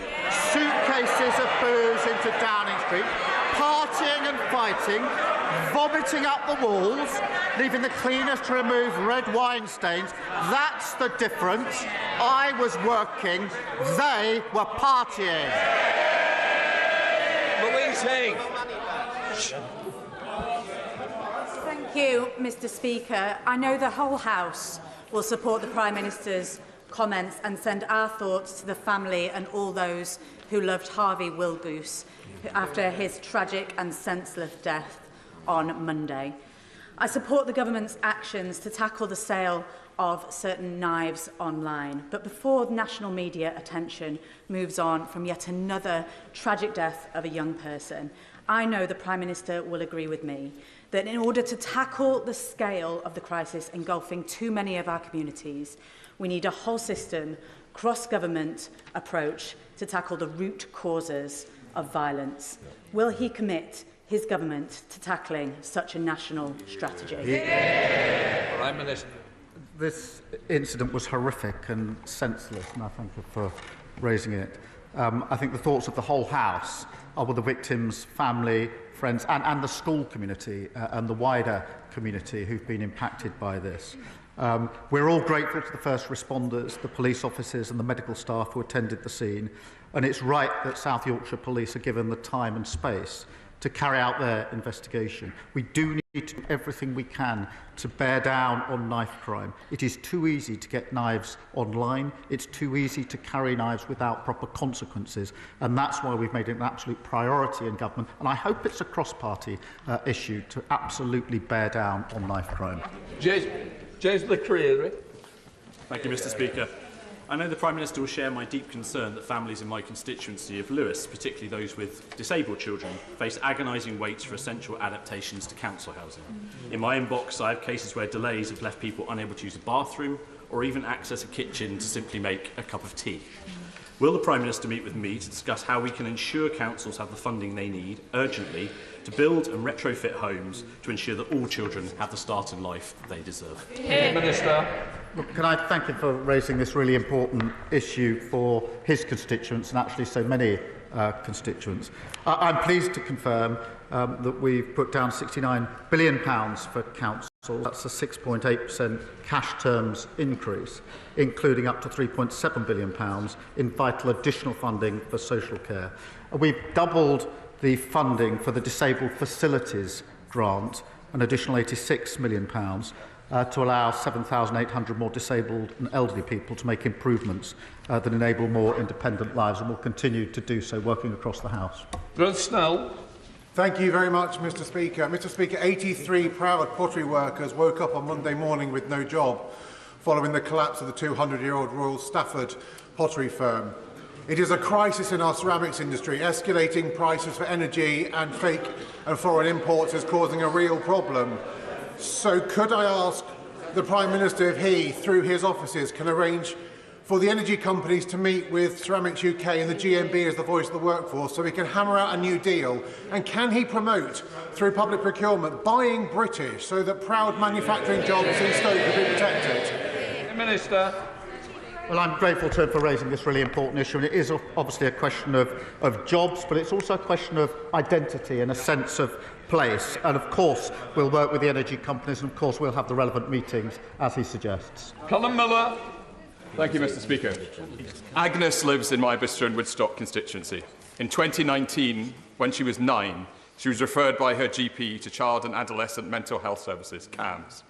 Suitcases of booze into Downing Street, partying and fighting, vomiting up the walls, leaving the cleaners to remove red wine stains. That's the difference. I was working, they were partying. Louise Haig. Thank you, Mr. Speaker. I know the whole House will support the Prime Minister's comments and send our thoughts to the family and all those who loved Harvey Wilgoose after his tragic and senseless death on Monday. I support the government's actions to tackle the sale of certain knives online. But before national media attention moves on from yet another tragic death of a young person, I know the Prime Minister will agree with me that in order to tackle the scale of the crisis engulfing too many of our communities, we need a whole system, cross-government approach to tackle the root causes of violence. Will he commit his government to tackling such a national strategy? Prime Minister. This incident was horrific and senseless, and I thank you for raising it. I think the thoughts of the whole House are with the victims' family, friends, and the school community and the wider community who've been impacted by this. We're all grateful to the first responders, the police officers and the medical staff who attended the scene, and it's right that South Yorkshire Police are given the time and space to carry out their investigation. We do need to do everything we can to bear down on knife crime. It is too easy to get knives online. It's too easy to carry knives without proper consequences, and that's why we've made it an absolute priority in government, and I hope it's a cross-party issue to absolutely bear down on knife crime. James McCreary. Thank you, Mr. Speaker. I know the Prime Minister will share my deep concern that families in my constituency of Lewis, particularly those with disabled children, face agonising waits for essential adaptations to council housing. In my inbox, I have cases where delays have left people unable to use a bathroom or even access a kitchen to simply make a cup of tea. Will the Prime Minister meet with me to discuss how we can ensure councils have the funding they need urgently to build and retrofit homes to ensure that all children have the start in life they deserve? Minister. Can I thank him for raising this really important issue for his constituents and actually so many constituents. I'm pleased to confirm that we've put down £69 billion for councils. That's a 6.8% cash terms increase, including up to £3.7 billion in vital additional funding for social care. We've doubled the funding for the Disabled Facilities Grant, an additional £86 million, to allow 7,800 more disabled and elderly people to make improvements that enable more independent lives, and will continue to do so, working across the House. Ruth Snell. Thank you very much, Mr. Speaker. Mr. Speaker, 83 proud pottery workers woke up on Monday morning with no job following the collapse of the 200-year-old Royal Stafford pottery firm. It is a crisis in our ceramics industry. Escalating prices for energy and fake and foreign imports is causing a real problem. So could I ask the Prime Minister if he, through his offices, can arrange for the energy companies to meet with Ceramics UK and the GMB as the voice of the workforce so we can hammer out a new deal? And can he promote, through public procurement, buying British so that proud manufacturing jobs in Stoke will be protected? Minister. Well, I'm grateful to him for raising this really important issue, and it is obviously a question of jobs, but it's also a question of identity and a sense of place. And of course, we'll work with the energy companies, and of course, we'll have the relevant meetings, as he suggests. Colin Miller. Thank you, Mr. Speaker. Agnes lives in my Bicester and Woodstock constituency. In 2019, when she was 9, she was referred by her GP to Child and Adolescent Mental Health Services, CAMS.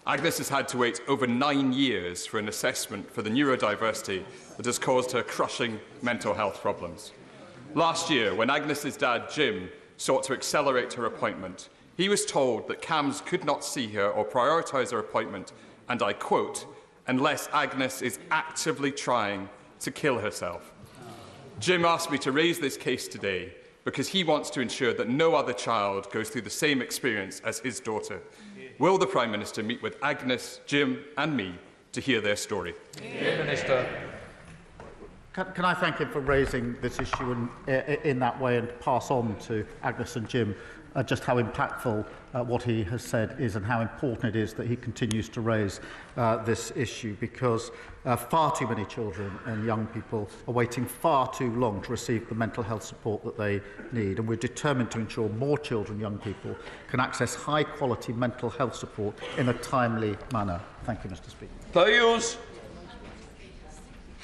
Agnes has had to wait over 9 years for an assessment for the neurodiversity that has caused her crushing mental health problems. Last year, when Agnes's dad, Jim, sought to accelerate her appointment, he was told that CAMS could not see her or prioritise her appointment, and I quote, unless Agnes is actively trying to kill herself. Jim asked me to raise this case today because he wants to ensure that no other child goes through the same experience as his daughter. Will the Prime Minister meet with Agnes, Jim and me to hear their story? Minister. Can I thank him for raising this issue in that way, and pass on to Agnes and Jim just how impactful what he has said is, and how important it is that he continues to raise this issue, because far too many children and young people are waiting far too long to receive the mental health support that they need, and we're determined to ensure more children and young people can access high-quality mental health support in a timely manner. Thank you, Mr. Speaker. Thayus.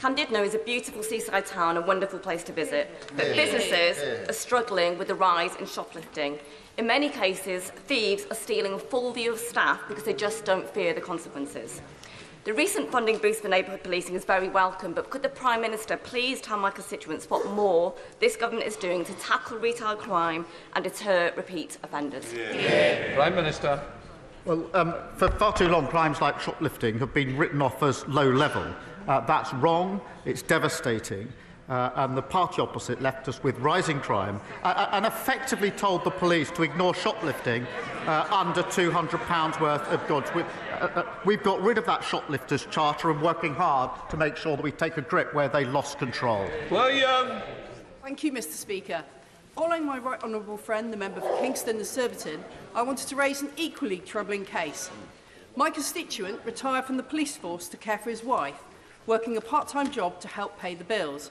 Llandudno is a beautiful seaside town, a wonderful place to visit, but businesses are struggling with the rise in shoplifting. In many cases, thieves are stealing a full view of staff because they just don't fear the consequences. The recent funding boost for neighbourhood policing is very welcome, but could the Prime Minister please tell my constituents what more this government is doing to tackle retail crime and deter repeat offenders? Prime Minister. Well, for far too long, crimes like shoplifting have been written off as low level. That's wrong, it's devastating, and the party opposite left us with rising crime and effectively told the police to ignore shoplifting under £200 worth of goods. We've got rid of that shoplifters charter and working hard to make sure that we take a grip where they lost control. William. Thank you, Mr. Speaker. Following my right honourable friend, the member for Kingston and Surbiton, I wanted to raise an equally troubling case. My constituent retired from the police force to care for his wife, working a part-time job to help pay the bills.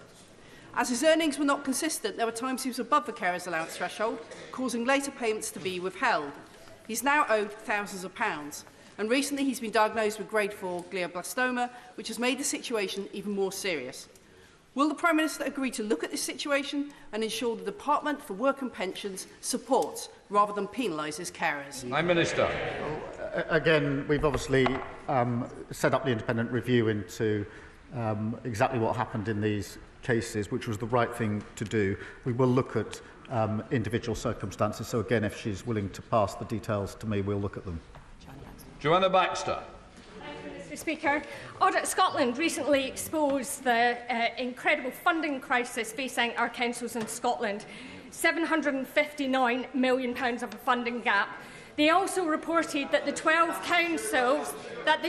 As his earnings were not consistent, there were times he was above the carer's allowance threshold, causing later payments to be withheld. He's now owed thousands of pounds, and recently he's been diagnosed with grade 4 glioblastoma, which has made the situation even more serious. Will the Prime Minister agree to look at this situation and ensure the Department for Work and Pensions supports rather than penalises carers? Prime Minister. Again, we've obviously set up the independent review into exactly what happened in these cases, which was the right thing to do. We will look at individual circumstances. So again, if she's willing to pass the details to me, we'll look at them. Joanna Baxter. Mr. Speaker. Audit Scotland recently exposed the incredible funding crisis facing our councils in Scotland. £759 million of a funding gap. They also reported that the 12 councils that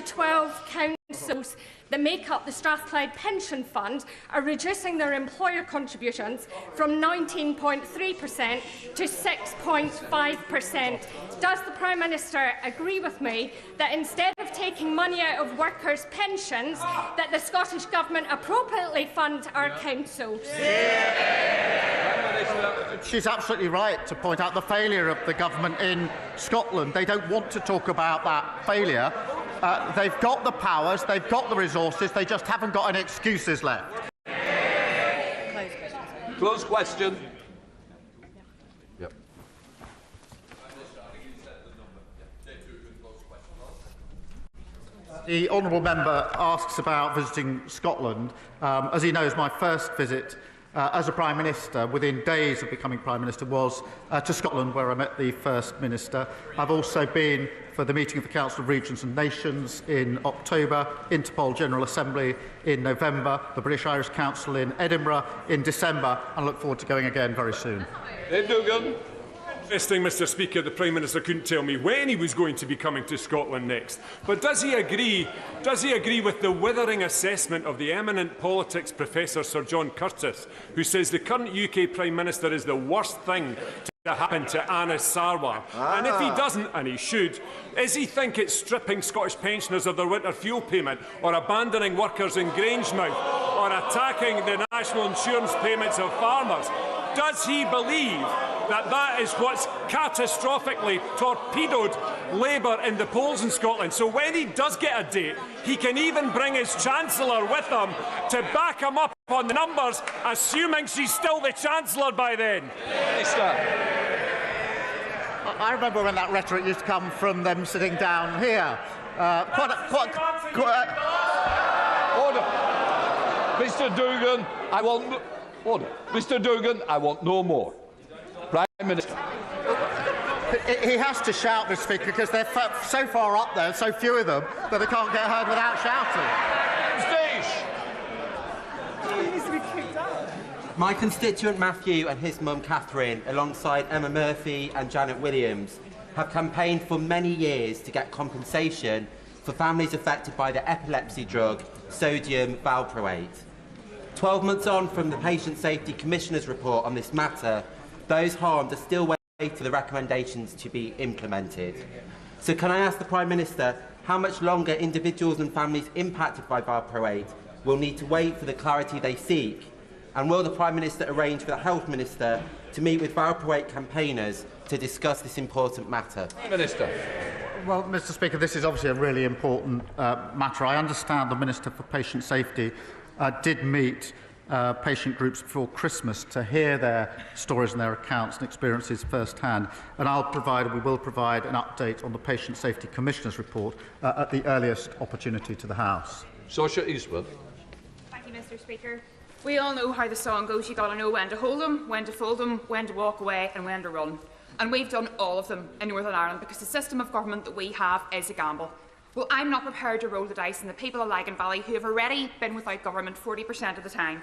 make up the Strathclyde Pension Fund are reducing their employer contributions from 19.3% to 6.5%. Does the Prime Minister agree with me that instead of taking money out of workers' pensions, that the Scottish Government appropriately fund our councils? She's absolutely right to point out the failure of the government in Scotland. They don't want to talk about that failure. They've got the powers, they've got the resources, they just haven't got any excuses left. Close question. Yep. The honourable member asks about visiting Scotland. As he knows, my first visit as a Prime Minister, within days of becoming Prime Minister, was to Scotland, where I met the First Minister. I've also been for the meeting of the Council of Regions and Nations in October, Interpol General Assembly in November, the British Irish Council in Edinburgh in December, and look forward to going again very soon. Dave Duggan. Interesting, Mr. Speaker, the Prime Minister couldn't tell me when he was going to be coming to Scotland next. But does he agree with the withering assessment of the eminent politics professor Sir John Curtis, who says the current UK Prime Minister is the worst thing to happen to Anas Sarwar? And if he doesn't, and he should, does he think it's stripping Scottish pensioners of their winter fuel payment, or abandoning workers in Grangemouth, or attacking the national insurance payments of farmers? Does he believe that that is what's catastrophically torpedoed Labour in the polls in Scotland? So when he does get a date, he can even bring his Chancellor with him to back him up on the numbers, assuming she's still the Chancellor by then. I remember when that rhetoric used to come from them sitting down here. Order. Mr. Dugan, I want... Order. Mr. Dugan, I want no more. Prime Minister. He has to shout, Mr. Speaker, because they're so far up there, so few of them, that they can't get heard without shouting. He needs to be kicked out. My constituent Matthew and his mum Catherine, alongside Emma Murphy and Janet Williams, have campaigned for many years to get compensation for families affected by the epilepsy drug sodium valproate. 12 months on from the Patient Safety Commissioner's report on this matter, those harmed are still waiting for the recommendations to be implemented. So can I ask the Prime Minister how much longer individuals and families impacted by valproate will need to wait for the clarity they seek? And will the Prime Minister arrange for the Health Minister to meet with valproate campaigners to discuss this important matter? Minister. Well, Mr. Speaker, this is obviously a really important matter. I understand the Minister for Patient Safety did meet patient groups before Christmas to hear their stories and their accounts and experiences firsthand. And we will provide an update on the Patient Safety Commissioner's report at the earliest opportunity to the House. Saoirse Eastwood. Thank you, Mr. Speaker. We all know how the song goes. You got to know when to hold them, when to fold them, when to walk away and when to run. And we've done all of them in Northern Ireland because the system of government that we have is a gamble. Well, I'm not prepared to roll the dice on the people of Lagan Valley who have already been without government 40% of the time.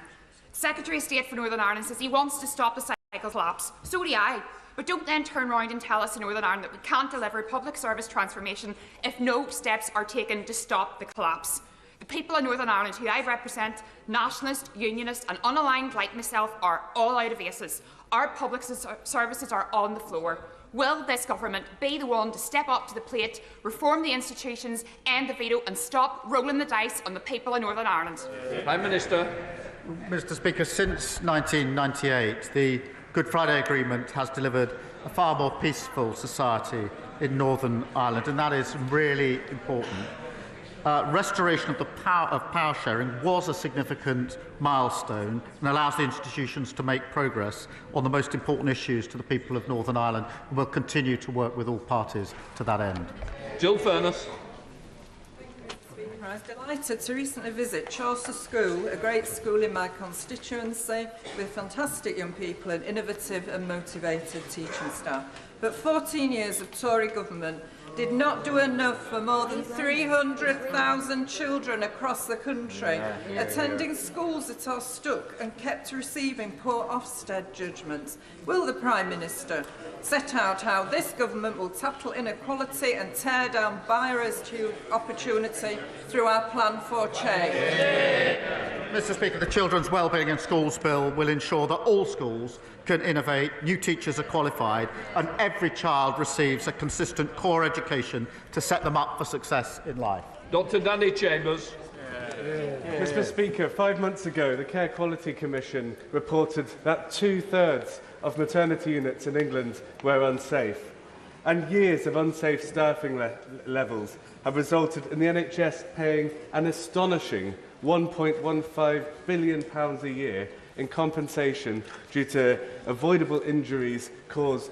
Secretary of State for Northern Ireland says he wants to stop the cycle collapse. So do I. But don't then turn around and tell us in Northern Ireland that we can't deliver public service transformation if no steps are taken to stop the collapse. The people of Northern Ireland who I represent, nationalist, unionist and unaligned like myself, are all out of aces. Our public services are on the floor. Will this government be the one to step up to the plate, reform the institutions, end the veto and stop rolling the dice on the people of Northern Ireland? Prime Minister. Mr. Speaker, since 1998, the Good Friday Agreement has delivered a far more peaceful society in Northern Ireland, and that is really important. Restoration of the power sharing was a significant milestone and allows the institutions to make progress on the most important issues to the people of Northern Ireland, and will continue to work with all parties to that end. Jill Furness. I was delighted to recently visit Chagos School, a great school in my constituency with fantastic young people and innovative and motivated teaching staff. But 14 years of Tory government did not do enough for more than 300,000 children across the country, attending schools that are stuck and kept receiving poor Ofsted judgments. Will the Prime Minister set out how this government will tackle inequality and tear down barriers to opportunity through our plan for change? Mr Speaker, the Children's Wellbeing in Schools Bill will ensure that all schools can innovate, new teachers are qualified and every child receives a consistent core education to set them up for success in life. Dr Danny Chambers. Mr Speaker, 5 months ago, the Care Quality Commission reported that 2/3 of maternity units in England were unsafe. And years of unsafe staffing levels have resulted in the NHS paying an astonishing £1.15 billion a year in compensation due to avoidable injuries caused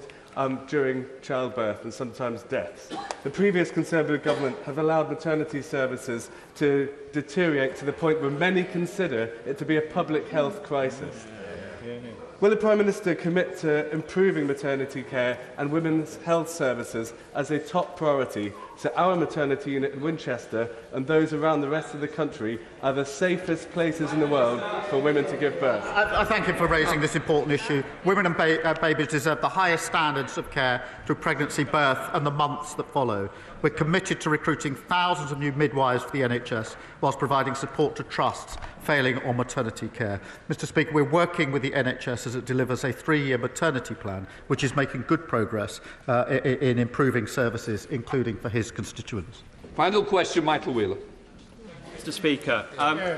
during childbirth and sometimes deaths. The previous Conservative government have allowed maternity services to deteriorate to the point where many consider it to be a public health crisis. Will the Prime Minister commit to improving maternity care and women's health services as a top priority so our maternity unit in Winchester and those around the rest of the country are the safest places in the world for women to give birth? I thank him for raising this important issue. Women and babies deserve the highest standards of care through pregnancy, birth and the months that follow. We're committed to recruiting thousands of new midwives for the NHS whilst providing support to trusts failing on maternity care. Mr Speaker, we're working with the NHS as it delivers a 3-year maternity plan, which is making good progress in improving services, including for his constituents. Final question, Michael Wheeler. Mr Speaker,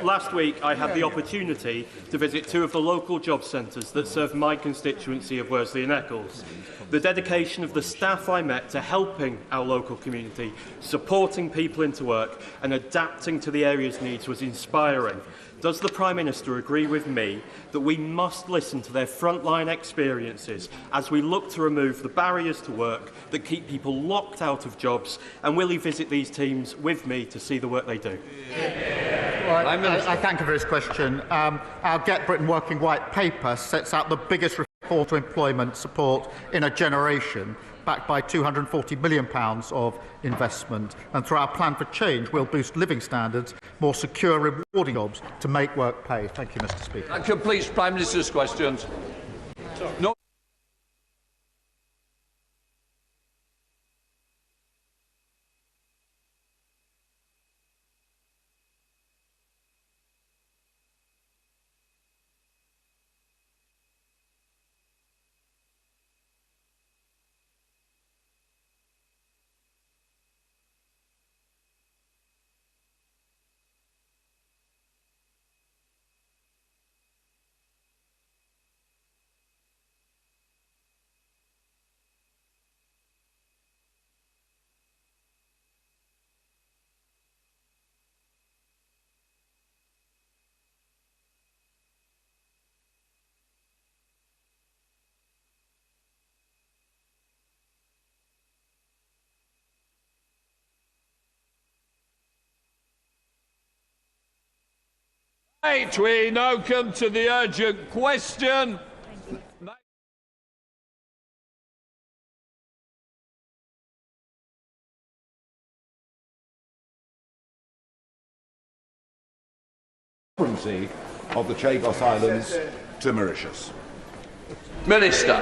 last week I had the opportunity to visit 2 of the local job centres that serve my constituency of Worsley and Eccles. The dedication of the staff I met to helping our local community, supporting people into work and adapting to the area's needs was inspiring. Does the Prime Minister agree with me that we must listen to their frontline experiences as we look to remove the barriers to work that keep people locked out of jobs, and will he visit these teams with me to see the work they do? Well, I thank him for his question. Our Get Britain Working White paper sets out the biggest reform to employment support in a generation, backed by £240 million of investment. And through our plan for change, we'll boost living standards, more secure, rewarding jobs to make work pay. Thank you, Mr Speaker. That completes Prime Minister's questions. No. Right, we now come to the urgent question. Of the Chagos Islands to Mauritius. Minister.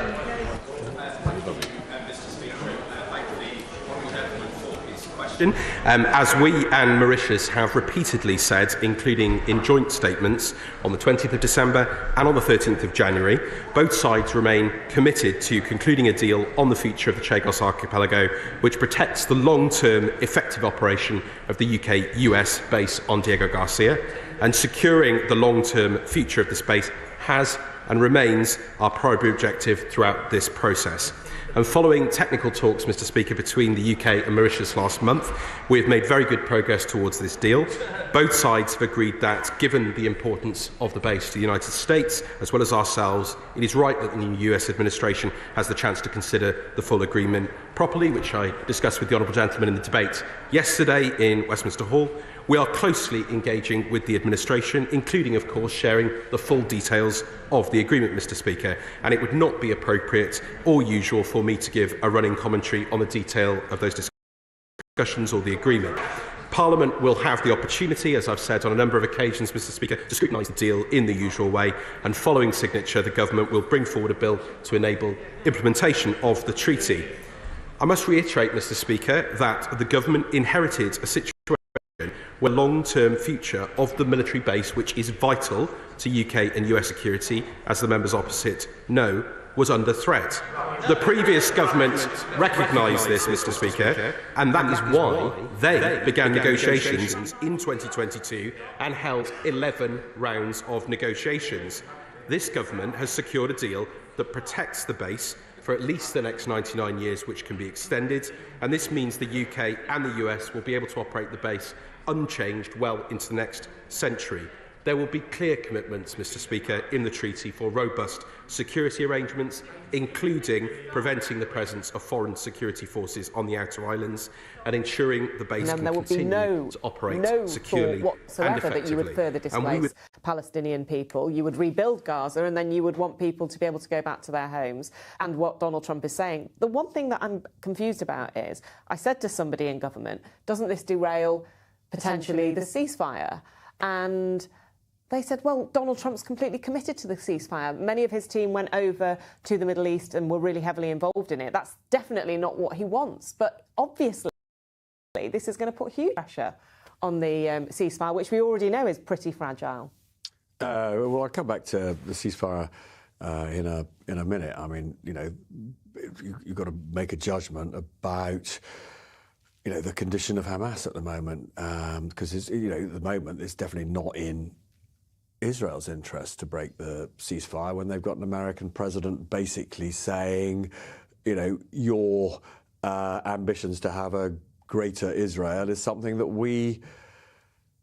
As we and Mauritius have repeatedly said, including in joint statements on the 20th of December and on the 13th of January, both sides remain committed to concluding a deal on the future of the Chagos Archipelago, which protects the long-term effective operation of the UK-US base on Diego Garcia, and securing the long-term future of the space has and remains our primary objective throughout this process. And following technical talks, Mr Speaker, between the UK and Mauritius last month, we have made very good progress towards this deal. Both sides have agreed that, given the importance of the base to the United States, as well as ourselves, it is right that the new US administration has the chance to consider the full agreement properly, which I discussed with the Honourable Gentleman in the debate yesterday in Westminster Hall. We are closely engaging with the administration, including, of course, sharing the full details of the agreement, Mr Speaker, and it would not be appropriate or usual for me to give a running commentary on the detail of those discussions. discussions or the agreement. Parliament will have the opportunity, as I've said on a number of occasions, Mr Speaker, to scrutinise the deal in the usual way, and following signature, the Government will bring forward a bill to enable implementation of the treaty. I must reiterate, Mr Speaker, that the Government inherited a situation where the long-term future of the military base, which is vital to UK and US security, as the members opposite know, was under threat. The previous government recognised this, Mr Speaker, and that is why they began negotiations in 2022 and held 11 rounds of negotiations. This government has secured a deal that protects the base for at least the next 99 years, which can be extended, and this means the UK and the US will be able to operate the base unchanged well into the next century. There will be clear commitments, Mr Speaker, in the treaty for robust security arrangements, including preventing the presence of foreign security forces on the outer islands and ensuring the base can continue to operate securely whatsoever and effectively. That you would further displace Palestinian people. You would rebuild Gaza, and then you would want people to be able to go back to their homes. And what Donald Trump is saying, the one thing that I'm confused about is, I said to somebody in government, doesn't this derail potentially the ceasefire? And they said, well, Donald Trump's completely committed to the ceasefire. Many of his team went over to the Middle East and were really heavily involved in it. That's definitely not what he wants. But obviously, this is going to put huge pressure on the ceasefire, which we already know is pretty fragile. Well, I'll come back to the ceasefire in a minute. I mean, you know, you've got to make a judgment about, you know, the condition of Hamas at the moment, because it's, you know, at the moment it's definitely not in Israel's interest to break the ceasefire when they've got an American president basically saying, you know, your ambitions to have a greater Israel is something that we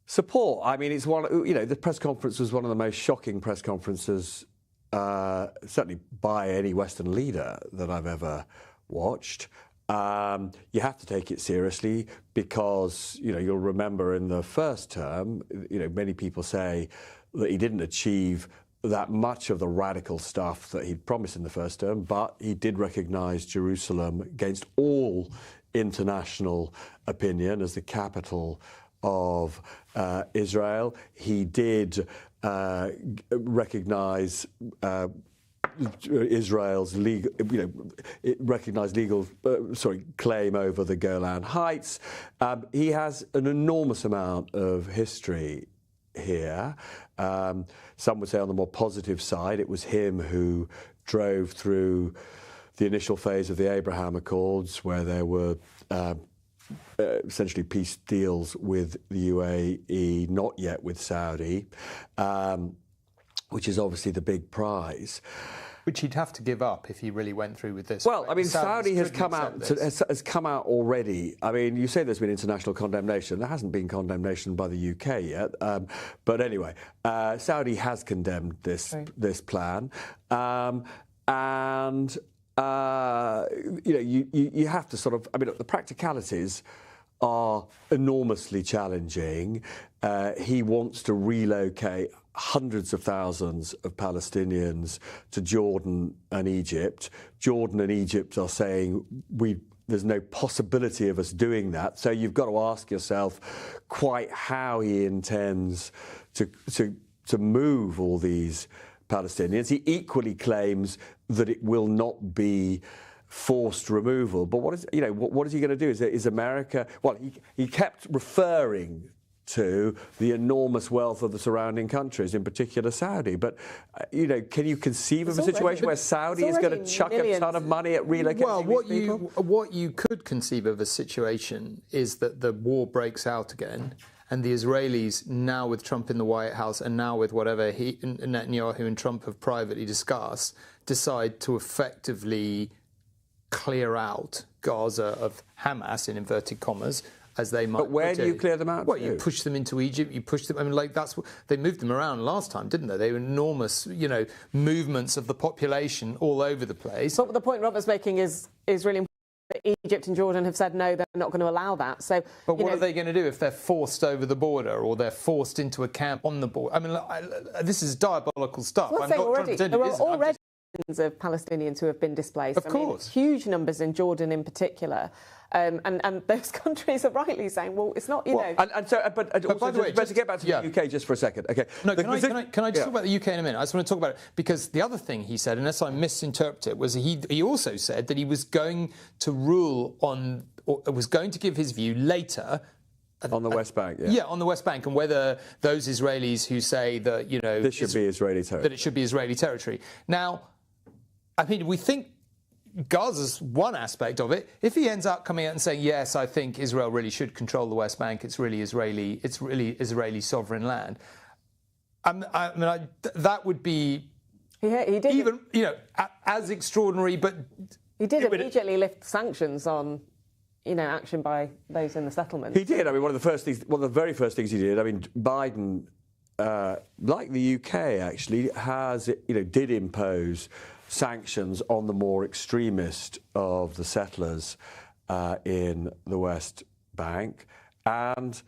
support. I mean, it's one, you know, the press conference was one of the most shocking press conferences, certainly by any Western leader that I've ever watched. You have to take it seriously because, you know, you'll remember in the first term, you know, many people say that he didn't achieve that much of the radical stuff that he'd promised in the first term, but he did recognise Jerusalem against all international opinion as the capital of Israel. He did recognise Israel's legal, claim over the Golan Heights. He has an enormous amount of history here. Some would say on the more positive side, it was him who drove through the initial phase of the Abraham Accords, where there were essentially peace deals with the UAE, not yet with Saudi, which is obviously the big prize. Which he'd have to give up if he really went through with this. Well, I mean, Saudi has come out already. I mean, you say there's been international condemnation. There hasn't been condemnation by the UK yet. But anyway, Saudi has condemned this plan. And you know, you have to sort of, I mean, look, the practicalities are enormously challenging. He wants to relocate hundreds of thousands of Palestinians to Jordan and Egypt. Jordan and Egypt are saying there's no possibility of us doing that. So you've got to ask yourself quite how he intends to move all these Palestinians. He equally claims that it will not be forced removal. But what is he going to do? Is America? Well, he kept referring to the enormous wealth of the surrounding countries, in particular Saudi. But, you know, can you conceive of a situation where Saudi is going to chuck a ton of money at relocating these people? What you could conceive of a situation is that the war breaks out again, and the Israelis, now with Trump in the White House and now with whatever Netanyahu and Trump have privately discussed, decide to effectively clear out Gaza of Hamas, in inverted commas, as they might. But where do you clear them out? Well, you push them into Egypt. You push them. I mean, like that's what they moved them around last time, didn't they? They were enormous, you know, movements of the population all over the place. But the point Robert's making is really important. Egypt and Jordan have said no, they're not going to allow that. So, but what are they going to do if they're forced over the border or they're forced into a camp on the border? I mean, this is diabolical stuff. I'm not trying to pretend it isn't. of Palestinians who have been displaced. Of course. Huge numbers in Jordan in particular. And those countries are rightly saying, well, it's not, you know... But by the way, to get back to the UK just for a second. Okay. No, can I just talk about the UK in a minute? I just want to talk about it because the other thing he said, unless I misinterpret it, was he also said that he was going to rule on, or was going to give his view later on the West Bank, on the West Bank, and whether those Israelis who say that, you know... This should be Israeli territory. That it should be Israeli territory. Now, I mean, we think Gaza's one aspect of it. If he ends up coming out and saying, yes, I think Israel really should control the West Bank, it's really Israeli sovereign land, that would be he did even, you know, as extraordinary, but... He did immediately lift sanctions on... you know, action by those in the settlement. He did. I mean, one of the very first things he did. I mean, Biden, like the UK, actually did impose sanctions on the more extremist of the settlers in the West Bank, and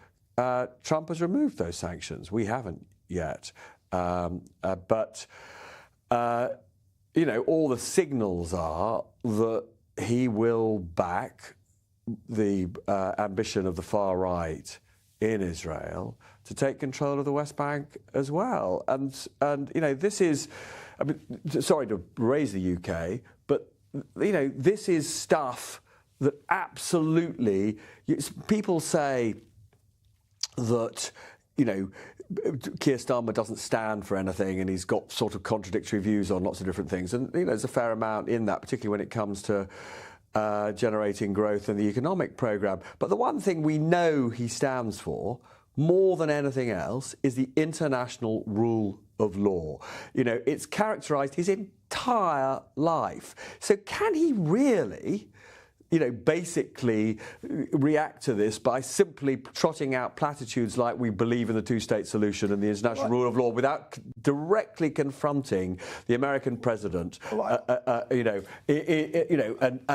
Trump has removed those sanctions. We haven't yet, but you know, all the signals are that he will back the ambition of the far right in Israel to take control of the West Bank as well. And you know, this is, I mean, sorry to raise the UK, but you know, this is stuff that absolutely, people say that, you know, Keir Starmer doesn't stand for anything and he's got sort of contradictory views on lots of different things. And you know, there's a fair amount in that, particularly when it comes to generating growth in the economic programme. But the one thing we know he stands for, more than anything else, is the international rule of law. You know, it's characterised his entire life. So can he really, you know, basically react to this by simply trotting out platitudes like we believe in the two-state solution and the international rule of law without directly confronting the American president,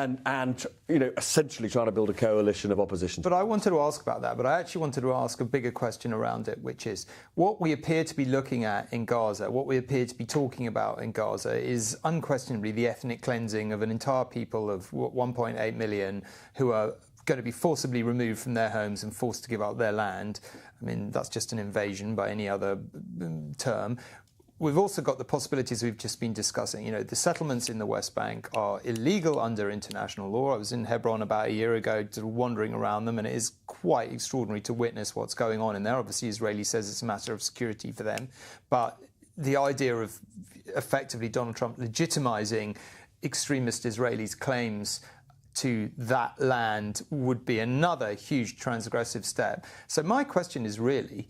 and essentially trying to build a coalition of opposition? But I wanted to ask about that, but I actually wanted to ask a bigger question around it, which is what we appear to be looking at in Gaza, what we appear to be talking about in Gaza is unquestionably the ethnic cleansing of an entire people of 1.8 million who are going to be forcibly removed from their homes and forced to give up their land. I mean, that's just an invasion by any other term. We've also got the possibilities we've just been discussing. You know, the settlements in the West Bank are illegal under international law. I was in Hebron about a year ago wandering around them, and it is quite extraordinary to witness what's going on in there. Obviously, Israeli says it's a matter of security for them. But the idea of effectively Donald Trump legitimising extremist Israelis' claims to that land would be another huge transgressive step. So my question is really,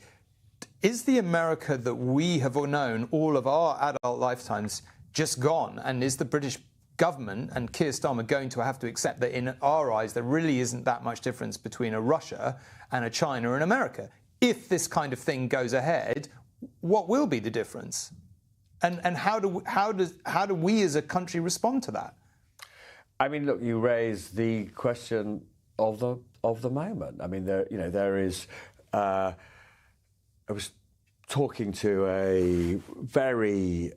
is the America that we have known all of our adult lifetimes just gone? And is the British government and Keir Starmer going to have to accept that in our eyes there really isn't that much difference between a Russia and a China and America? If this kind of thing goes ahead, what will be the difference? And how do we as a country respond to that? I mean, look, you raise the question of the moment. I mean, there is. I was talking to a very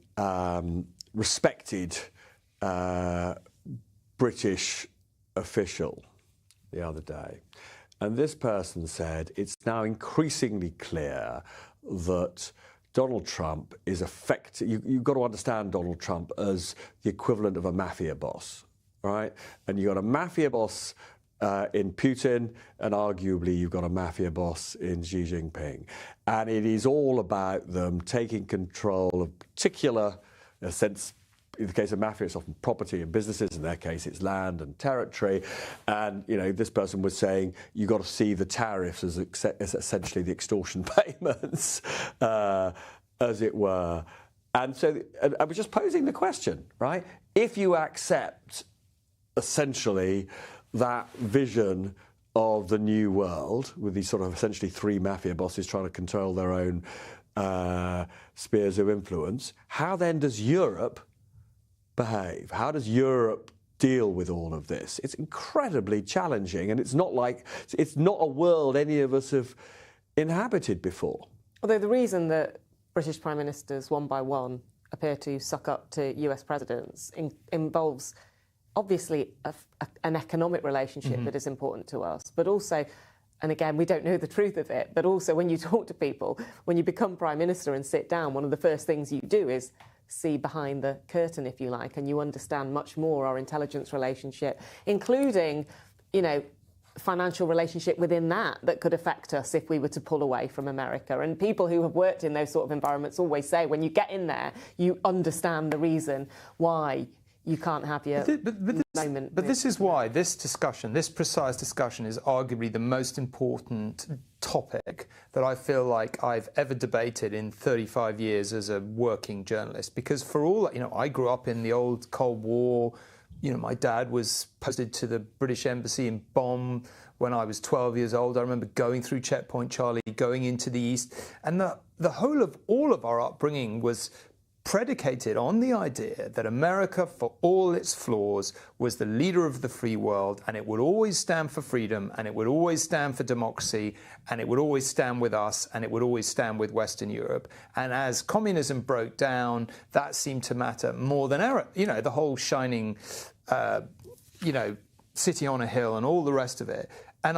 respected British official the other day, and this person said it's now increasingly clear that Donald Trump is you've got to understand Donald Trump as the equivalent of a mafia boss. Right? And you've got a mafia boss in Putin, and arguably you've got a mafia boss in Xi Jinping. And it is all about them taking control of particular, in a sense, in the case of mafia, it's often property and businesses. In their case, it's land and territory. And, you know, this person was saying you've got to see the tariffs as essentially the extortion payments, as it were. And so I was just posing the question, right? If you accept essentially that vision of the new world with these sort of essentially three mafia bosses trying to control their own spheres of influence, how then does Europe behave? How does Europe deal with all of this? It's incredibly challenging, and it's not a world any of us have inhabited before. Although the reason that British Prime Ministers, one by one, appear to suck up to US presidents involves obviously an economic relationship that is important to us, but also, and again, we don't know the truth of it, but also when you talk to people, when you become Prime Minister and sit down, one of the first things you do is see behind the curtain, if you like, and you understand much more our intelligence relationship, including, you know, financial relationship within that could affect us if we were to pull away from America. And people who have worked in those sort of environments always say when you get in there, you understand the reason why you can't have your moment. But this is why this discussion, this precise discussion, is arguably the most important topic that I feel like I've ever debated in 35 years as a working journalist. Because for all, you know, I grew up in the old Cold War. You know, my dad was posted to the British Embassy in Bonn when I was 12 years old. I remember going through Checkpoint Charlie, going into the East. And the whole of all of our upbringing was predicated on the idea that America, for all its flaws, was the leader of the free world, and it would always stand for freedom, and it would always stand for democracy, and it would always stand with us, and it would always stand with Western Europe. And as communism broke down, that seemed to matter more than ever. You know, the whole shining, you know, city on a hill and all the rest of it. And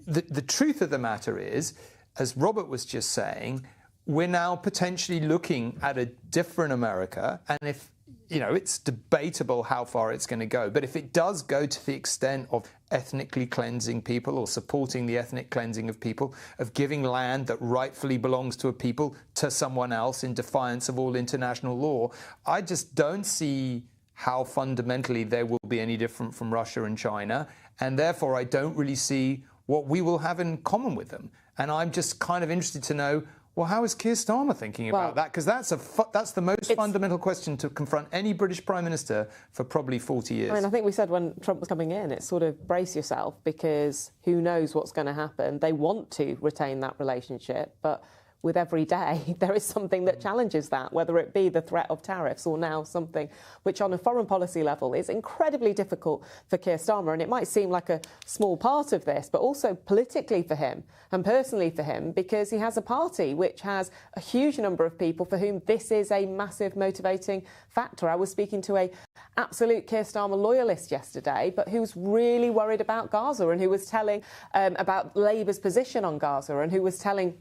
the truth of the matter is, as Robert was just saying, we're now potentially looking at a different America, and if, you know, it's debatable how far it's going to go, but if it does go to the extent of ethnically cleansing people or supporting the ethnic cleansing of people, of giving land that rightfully belongs to a people to someone else in defiance of all international law, I just don't see how fundamentally they will be any different from Russia and China, and therefore I don't really see what we will have in common with them. And I'm just kind of interested to know, well, how is Keir Starmer thinking about that? Because that's the most fundamental question to confront any British Prime Minister for probably 40 years. I mean, I think we said when Trump was coming in, it's sort of brace yourself, because who knows what's going to happen. They want to retain that relationship, but with every day, there is something that challenges that, whether it be the threat of tariffs or now something which on a foreign policy level is incredibly difficult for Keir Starmer. And it might seem like a small part of this, but also politically for him and personally for him, because he has a party which has a huge number of people for whom this is a massive motivating factor. I was speaking to a absolute Keir Starmer loyalist yesterday, but who's really worried about Gaza, and who was telling about Labour's position on Gaza, and who was telling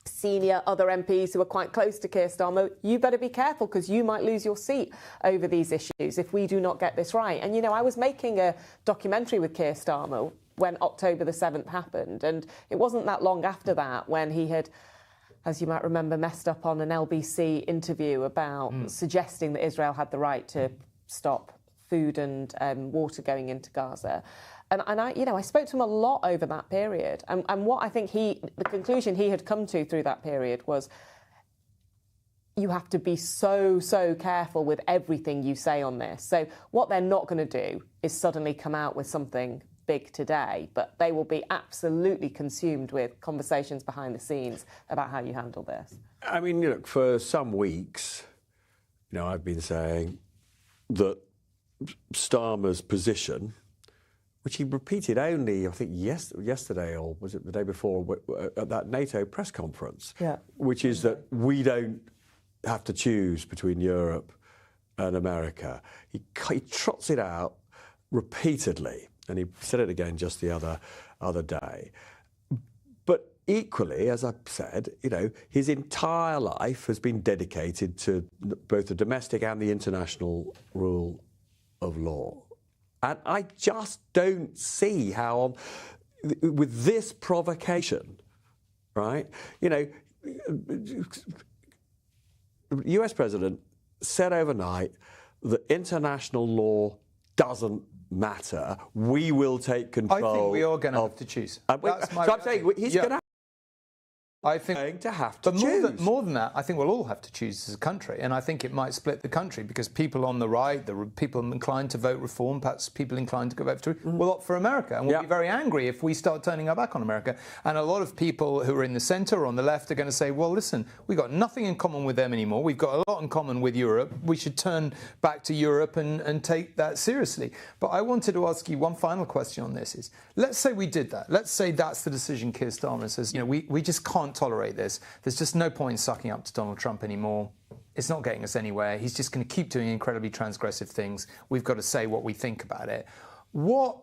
senior other MPs who are quite close to Keir Starmer, you better be careful because you might lose your seat over these issues if we do not get this right. And, you know, I was making a documentary with Keir Starmer when October the 7th happened, and it wasn't that long after that when he had, as you might remember, messed up on an LBC interview about suggesting that Israel had the right to stop food and water going into Gaza. And I, you know, I spoke to him a lot over that period. And what I think the conclusion he had come to through that period was, you have to be so careful with everything you say on this. So what they're not going to do is suddenly come out with something big today, but they will be absolutely consumed with conversations behind the scenes about how you handle this. I mean, look, for some weeks, you know, I've been saying that Starmer's position, which he repeated only, I think, yesterday, or was it the day before, at that NATO press conference, which is that we don't have to choose between Europe and America. He trots it out repeatedly, and he said it again just the other day. But equally, as I've said, you know, his entire life has been dedicated to both the domestic and the international rule of law. And I just don't see how, with this provocation, right, you know, the US president said overnight that international law doesn't matter. We will take control. I think we are going to have to choose. So I'm saying he's going to. I think to have to choose. More than that, I think we'll all have to choose as a country, and I think it might split the country because people on the right, the people inclined to vote reform, perhaps people inclined to go vote for will opt for America, and we'll be very angry if we start turning our back on America. And a lot of people who are in the centre or on the left are going to say, well, listen, we've got nothing in common with them anymore. We've got a lot in common with Europe. We should turn back to Europe and take that seriously. But I wanted to ask you one final question on this: is let's say we did that. Let's say that's the decision Keir Starmer says, you know, we just can't tolerate this. There's just no point in sucking up to Donald Trump anymore. it's not getting us anywhere. He's just going to keep doing incredibly transgressive things. We've got to say what we think about it. What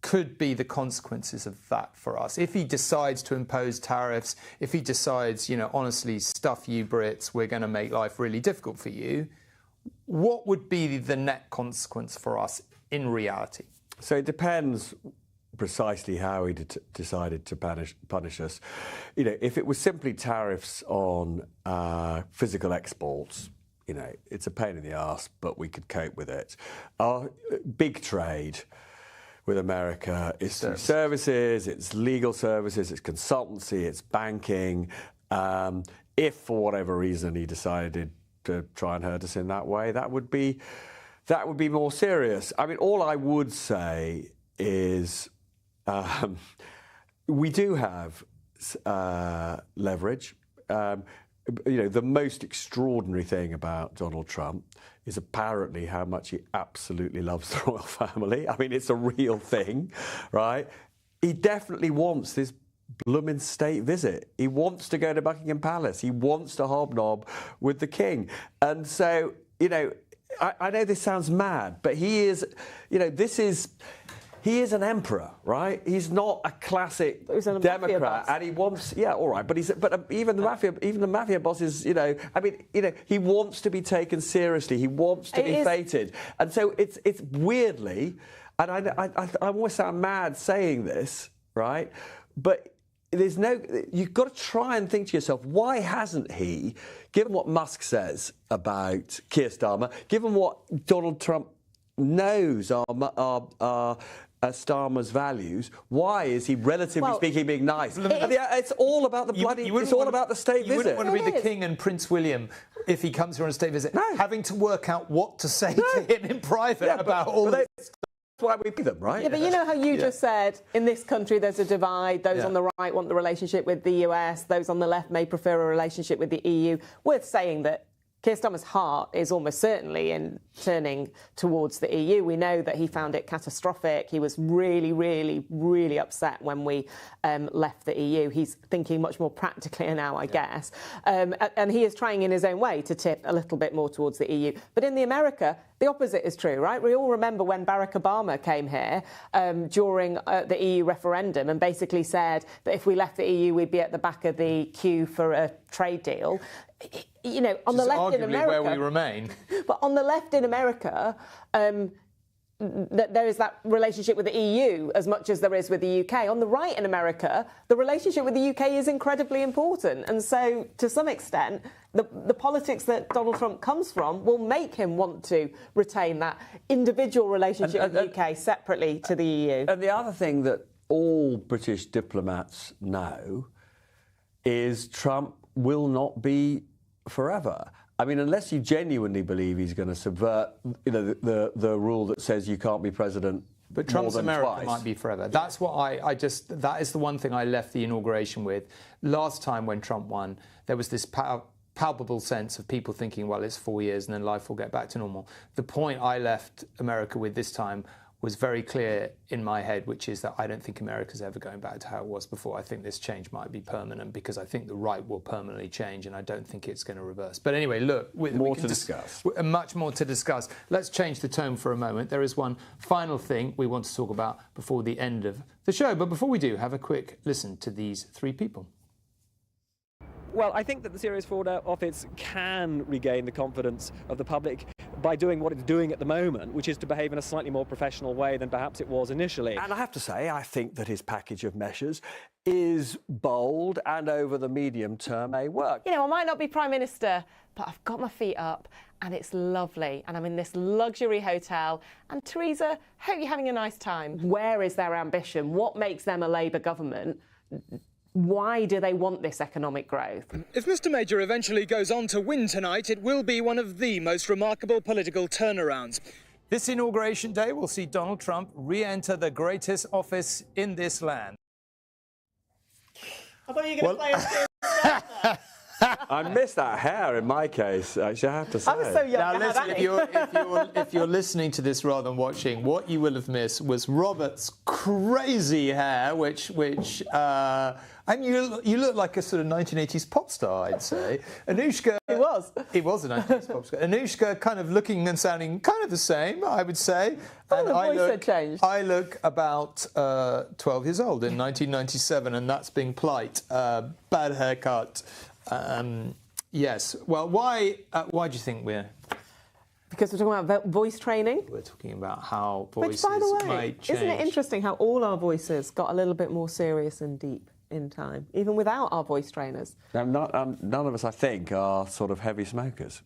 could be the consequences of that for us? If he decides to impose tariffs, if he decides, honestly, stuff you Brits, we're going to make life really difficult for you, what would be the net consequence for us in reality? So it depends precisely how he decided to punish us. If it was simply tariffs on physical exports, it's a pain in the arse, but we could cope with it. Our big trade with America is through services, it's legal services, it's consultancy, it's banking. If for whatever reason he decided to try and hurt us in that way, that would be more serious. I mean, all I would say is we do have leverage. The most extraordinary thing about Donald Trump is apparently how much he absolutely loves the royal family. I mean, it's a real thing, right? He definitely wants this blooming state visit. He wants to go to Buckingham Palace. He wants to hobnob with the king. And so, I know this sounds mad, but he is, he is an emperor, right? He's not a classic Democrat, and he wants, but even the mafia bosses, he wants to be taken seriously. He wants to be feted, and so it's weirdly, and I almost sound mad saying this, right? But you've got to try and think to yourself, why hasn't he, given what Musk says about Keir Starmer, given what Donald Trump knows are Starmer's values, why is he, relatively speaking, being nice? It's all about the about the state visit. You wouldn't want to be the King and Prince William if he comes here on a state visit, having to work out what to say to him in private about all this. That's why we pay them, right? Yeah, but you know how you just said, in this country there's a divide, those on the right want the relationship with the US, those on the left may prefer a relationship with the EU. Worth saying that Keir Starmer's heart is almost certainly in turning towards the EU. We know that he found it catastrophic. He was really, really, really upset when we left the EU. He's thinking much more practically now, I guess. And he is trying in his own way to tip a little bit more towards the EU. But in America, the opposite is true, right? We all remember when Barack Obama came here during the EU referendum and basically said that if we left the EU, we'd be at the back of the queue for a trade deal. On the left in America, where we remain. But on the left in America, there is that relationship with the EU as much as there is with the UK. On the right in America, the relationship with the UK is incredibly important. And so, to some extent, the politics that Donald Trump comes from will make him want to retain that individual relationship with the UK separately to the EU. And the other thing that all British diplomats know is Trump will not be forever. I mean, unless you genuinely believe he's going to subvert, the rule that says you can't be president. But Trump's more than America twice. might be forever. That's what that is the one thing I left the inauguration with. Last time when Trump won, there was this palpable sense of people thinking, well, it's 4 years and then life will get back to normal. The point I left America with this time was very clear in my head, which is that I don't think America's ever going back to how it was before. I think this change might be permanent because I think the right will permanently change and I don't think it's going to reverse. But anyway, look, more to discuss. Much more to discuss. Let's change the tone for a moment. There is one final thing we want to talk about before the end of the show. But before we do, have a quick listen to these three people. Well, I think that the Serious Fraud Office can regain the confidence of the public by doing what it's doing at the moment, which is to behave in a slightly more professional way than perhaps it was initially. And I have to say, I think that his package of measures is bold and over the medium term may work. I might not be Prime Minister, but I've got my feet up and it's lovely and I'm in this luxury hotel and Theresa, hope you're having a nice time. Where is their ambition? What makes them a Labour government? Why do they want this economic growth? If Mr Major eventually goes on to win tonight, it will be one of the most remarkable political turnarounds. This inauguration day will see Donald Trump re-enter the greatest office in this land. I thought you were going to play a I missed that hair in my case, actually, I have to say. I was so young. Now, listen, if you're listening to this rather than watching, what you will have missed was Robert's crazy hair, which and you look like a sort of 1980s pop star, I'd say. Anushka... He was a 1980s pop star. Anushka kind of looking and sounding kind of the same, I would say. And the voice had changed. I look about 12 years old in 1997, and that's being polite. Bad haircut. Yes. Well, why do you think we're... Because we're talking about voice training. We're talking about how voices Which, by the way, might change. isn't it interesting how all our voices got a little bit more serious and deep in time, even without our voice trainers? None of us, I think, are sort of heavy smokers.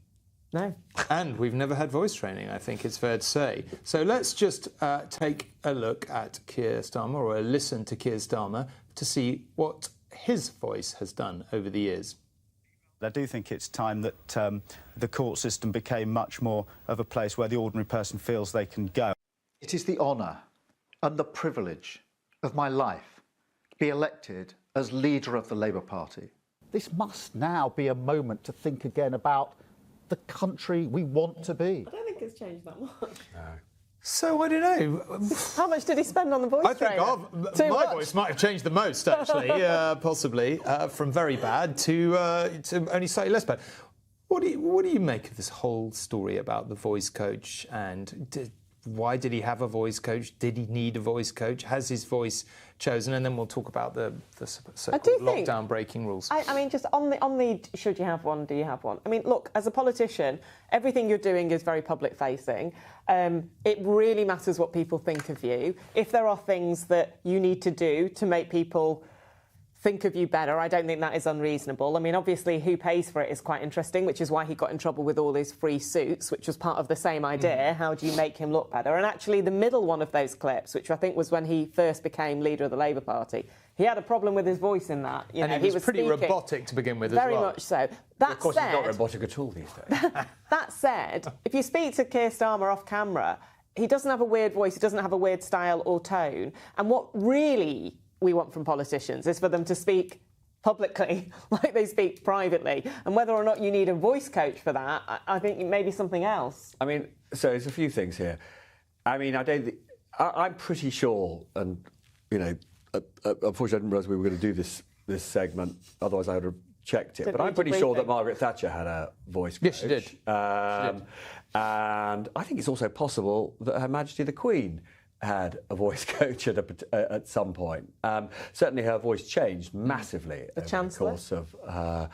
No. And we've never had voice training, I think it's fair to say. So let's just take a look at Keir Starmer, or a listen to Keir Starmer, to see what his voice has done over the years. I do think it's time that the court system became much more of a place where the ordinary person feels they can go. It is the honour and the privilege of my life to be elected as leader of the Labour Party. This must now be a moment to think again about the country we want to be. I don't think it's changed that much. No. So, I don't know. How much did he spend on the voice trainer? I think my voice might have changed the most, actually, possibly, from very bad to only slightly less bad. What do you make of this whole story about the voice coach, and why did he have a voice coach? Did he need a voice coach? Has his voice chosen? And then we'll talk about the so-called lockdown breaking rules. I mean, just on the should you have one, do you have one? I mean, look, as a politician, everything you're doing is very public-facing. It really matters what people think of you. If there are things that you need to do to make people think of you better, I don't think that is unreasonable. I mean, obviously, who pays for it is quite interesting, which is why he got in trouble with all his free suits, which was part of the same idea. How do you make him look better? And actually, the middle one of those clips, which I think was when he first became leader of the Labour Party, he had a problem with his voice in that. You know, he was pretty speaking, robotic to begin with as well. Very much so. That of course, he's not robotic at all these days. That said, if you speak to Keir Starmer off camera, he doesn't have a weird voice, he doesn't have a weird style or tone. And what really we want from politicians is for them to speak publicly like they speak privately. And whether or not you need a voice coach for that, I think maybe something else. I mean, so there's a few things here. I mean, I'm pretty sure, and, you know, unfortunately I didn't realise we were going to do this segment, otherwise I would have checked it. But I'm pretty sure that Margaret Thatcher had a voice coach. Yes, she did. And I think it's also possible that Her Majesty the Queen had a voice coach at some point. Certainly her voice changed massively over the course of her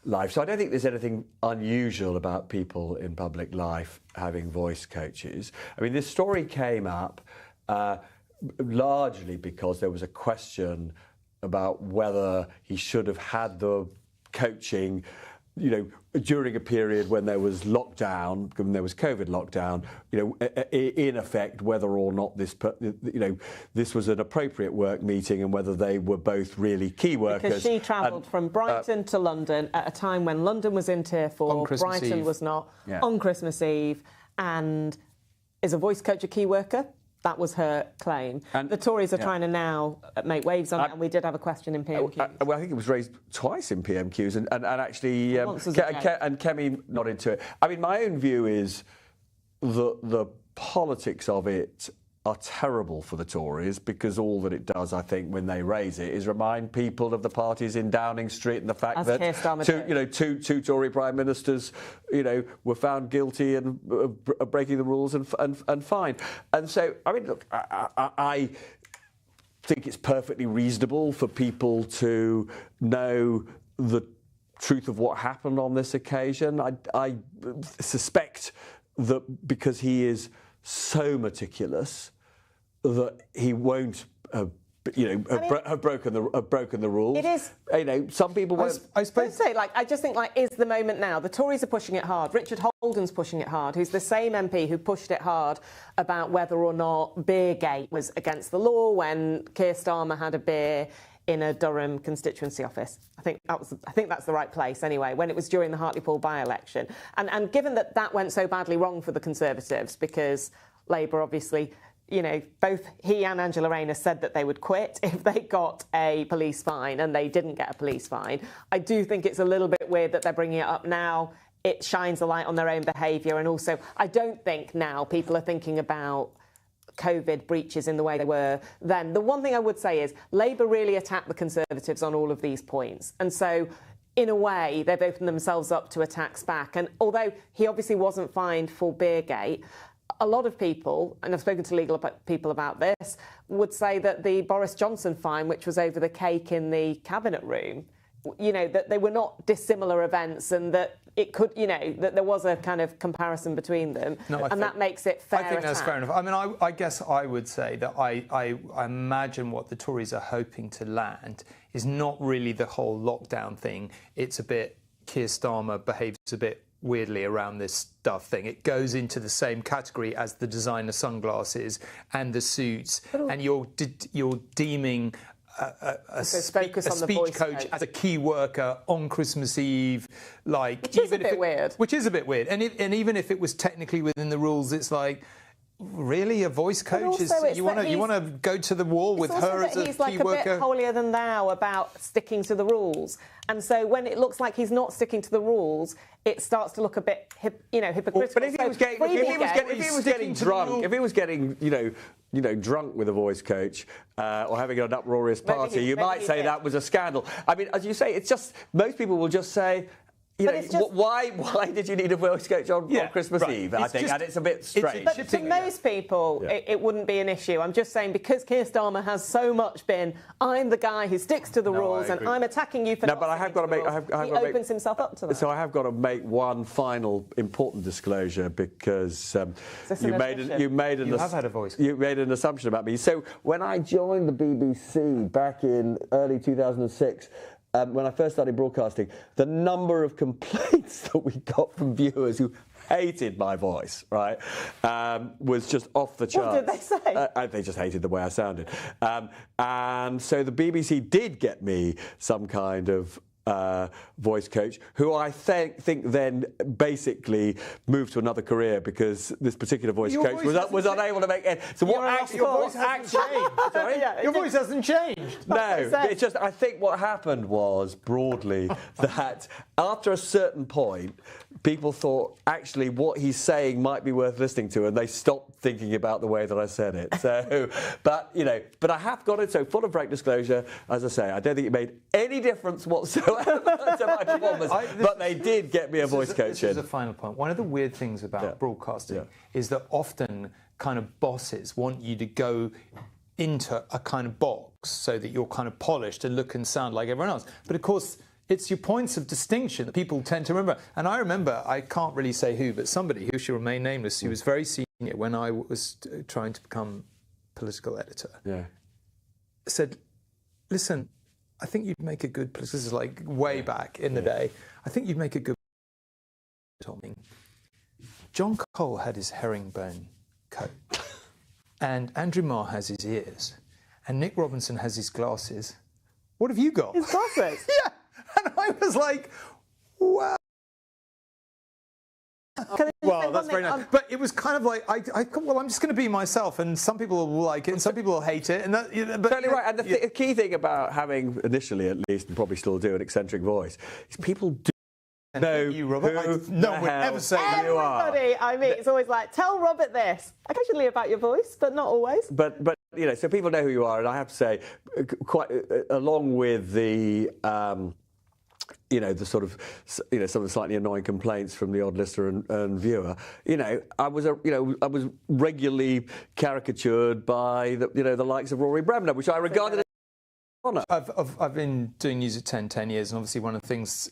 life. So I don't think there's anything unusual about people in public life having voice coaches. I mean, this story came up largely because there was a question about whether he should have had the coaching, you know, during a period when there was lockdown, when there was COVID lockdown, you know, in effect, whether or not this was an appropriate work meeting and whether they were both really key workers. Because she travelled from Brighton to London at a time when London was in Tier 4, Brighton was not, on Christmas Eve, and is a voice coach a key worker? That was her claim. And the Tories are trying to now make waves on it, and we did have a question in PMQs. Well, I think it was raised twice in PMQs, and actually, and Kemi not into it. I mean, my own view is the politics of it are terrible for the Tories, because all that it does, I think, when they raise it, is remind people of the parties in Downing Street and the fact that two Tory prime ministers, you know, were found guilty and breaking the rules and fined. And so, I mean, look, I think it's perfectly reasonable for people to know the truth of what happened on this occasion. I suspect that because he is so meticulous, that he won't have broken the rules. It is. You know, some people won't. I just think, is the moment now. The Tories are pushing it hard. Richard Holden's pushing it hard, who's the same MP who pushed it hard about whether or not Beergate was against the law when Keir Starmer had a beer in a Durham constituency office. I think that's the right place anyway, when it was during the Hartlepool by-election. And given that went so badly wrong for the Conservatives, because Labour obviously, you know, both he and Angela Rayner said that they would quit if they got a police fine, and they didn't get a police fine. I do think it's a little bit bit weird that they're bringing it up now. It shines a light on their own behaviour, and also I don't think now people are thinking about COVID breaches in the way they were then. The one thing I would say is Labour really attacked the Conservatives on all of these points, and so in a way they've opened themselves up to attacks back. And although he obviously wasn't fined for Beergate, a lot of people, and I've spoken to legal people about this, would say that the Boris Johnson fine, which was over the cake in the cabinet room, you know, that they were not dissimilar events, and that it could, you know, that there was a kind of comparison between them, and that makes it fair. I think that's fair enough. I mean, I guess I would say that I imagine what the Tories are hoping to land is not really the whole lockdown thing. It's a bit, Keir Starmer behaves a bit weirdly around this stuff thing. It goes into the same category as the designer sunglasses and the suits, and you're deeming a speech coach as a key worker on Christmas Eve, like, which is a bit weird. Which is a bit weird, and even if it was technically within the rules, it's like, really, a voice coach is you want to go to the wall with her as a key worker? He's like a bit holier than thou about sticking to the rules, and so when it looks like he's not sticking to the rules, it starts to look a bit, hypocritical. But if he was getting drunk with a voice coach or having an uproarious party, you might say that was a scandal. I mean, as you say, it's just most people will just say, why did you need a voice coach on Christmas Eve? I think, and it's a bit strange. But to most people, it wouldn't be an issue. I'm just saying, because Keir Starmer has so much been, I'm the guy who sticks to the rules, and I'm attacking you for. No, but I have got to make. He opens himself up to that. So I have got to make one final important disclosure, because you made an assumption about me. So when I joined the BBC back in early 2006. When I first started broadcasting, the number of complaints that we got from viewers who hated my voice, right, was just off the charts. What did they say? They just hated the way I sounded. And so the BBC did get me some kind of voice coach, who I think then basically moved to another career, because this particular voice coach was unable to make it. So what actually? Your voice hasn't changed. Sorry? Your voice hasn't changed. No, it's just I think what happened was broadly that after a certain point, people thought actually what he's saying might be worth listening to, and they stopped thinking about the way that I said it. So, but I have got it. So, full of frank disclosure, as I say, I don't think it made any difference whatsoever to my performance. But they did get me a voice coach in. This is a final point. One of the weird things about broadcasting is that often kind of bosses want you to go into a kind of box so that you're kind of polished and look and sound like everyone else. But of course, it's your points of distinction that people tend to remember. And I remember, I can't really say who, but somebody who should remain nameless, who was very senior when I was trying to become political editor, said, listen, I think you'd make a good, this is like way back in the day, I think you'd make a good Tommy. John Cole had his herringbone coat, and Andrew Marr has his ears, and Nick Robinson has his glasses. What have you got? His glasses? Yeah. And I was like, wow. Well, that's very nice. But it was kind of like, I'm just going to be myself, and some people will like it, and some people will hate it. And that, but, totally right. And the key thing about having, initially at least, and probably still do, an eccentric voice, is people do know you, Robert. No one would ever say you are. I mean, it's always like, tell Robert this. Occasionally about your voice, but not always. But so people know who you are, and I have to say, quite along with the. The sort of, some of the slightly annoying complaints from the odd listener and viewer. I was regularly caricatured by the likes of Rory Bremner, which I regarded as an honour. I've been doing news at 10 years, and obviously one of the things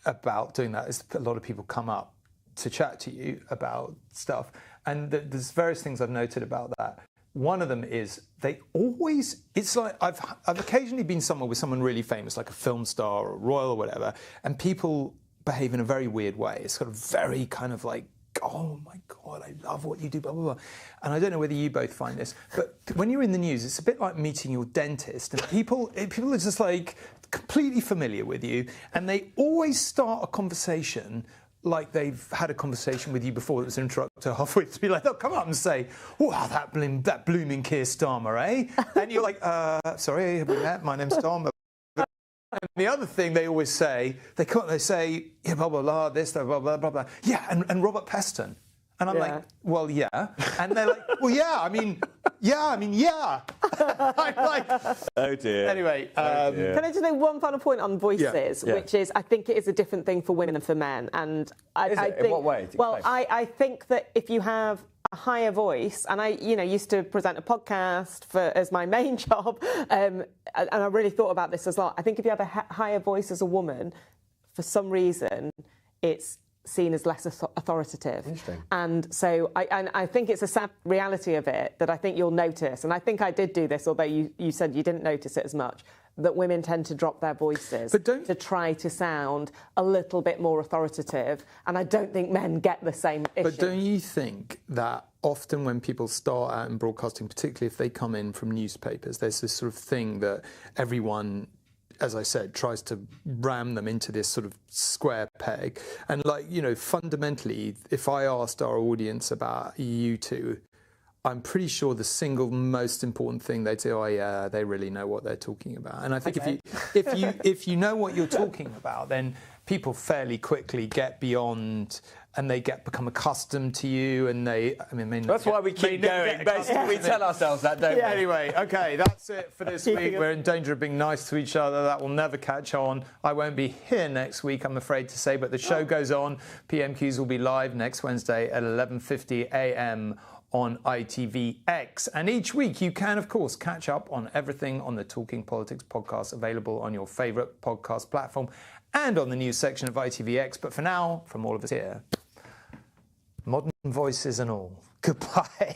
about doing that is a lot of people come up to chat to you about stuff, and there's various things I've noted about that. One of them is it's like I've occasionally been somewhere with someone really famous, like a film star or a royal or whatever, and people behave in a very weird way. It's sort of very kind of like, oh my God, I love what you do, blah, blah, blah. And I don't know whether you both find this, but when you're in the news, it's a bit like meeting your dentist, and people are just like completely familiar with you, and they always start a conversation like they've had a conversation with you before that was interrupted halfway to be like, they'll come up and say, wow, that blooming Keir Starmer, eh? And you're like, sorry, have we met? My name's Tom. And the other thing they always say, they say, yeah, blah, blah, blah, this, blah, blah, blah, blah. Yeah, and Robert Peston. And I'm like, well, yeah. And they're like, well, yeah. I'm like, oh dear. Anyway, can I just make one final point on voices, which is I think it is a different thing for women than for men. And I think, in what way? Well, I think that if you have a higher voice, and I, used to present a podcast as my main job, and I really thought about this as well. I think if you have a higher voice as a woman, for some reason, it's seen as less authoritative. Interesting. And so I think it's a sad reality of it that I think you'll notice, and I think I did do this, although you said you didn't notice it as much, that women tend to drop their voices to try to sound a little bit more authoritative, and I don't think men get the same issue. But don't you think that often when people start out in broadcasting, particularly if they come in from newspapers, there's this sort of thing that everyone, as I said, tries to ram them into this sort of square peg. And fundamentally, if I asked our audience about you two, I'm pretty sure the single most important thing they'd say, oh yeah, they really know what they're talking about. And I think if you know what you're talking about, then people fairly quickly get beyond and they become accustomed to you, and that's why we keep going. Basically, we tell ourselves that, don't we? Anyway, okay, that's it for this week. We're in danger of being nice to each other. That will never catch on. I won't be here next week, I'm afraid to say, but the show goes on. PMQs will be live next Wednesday at 11:50 a.m. on ITVX. And each week you can, of course, catch up on everything on the Talking Politics podcast, available on your favourite podcast platform and on the news section of ITVX. But for now, from all of us here, modern voices and all, goodbye.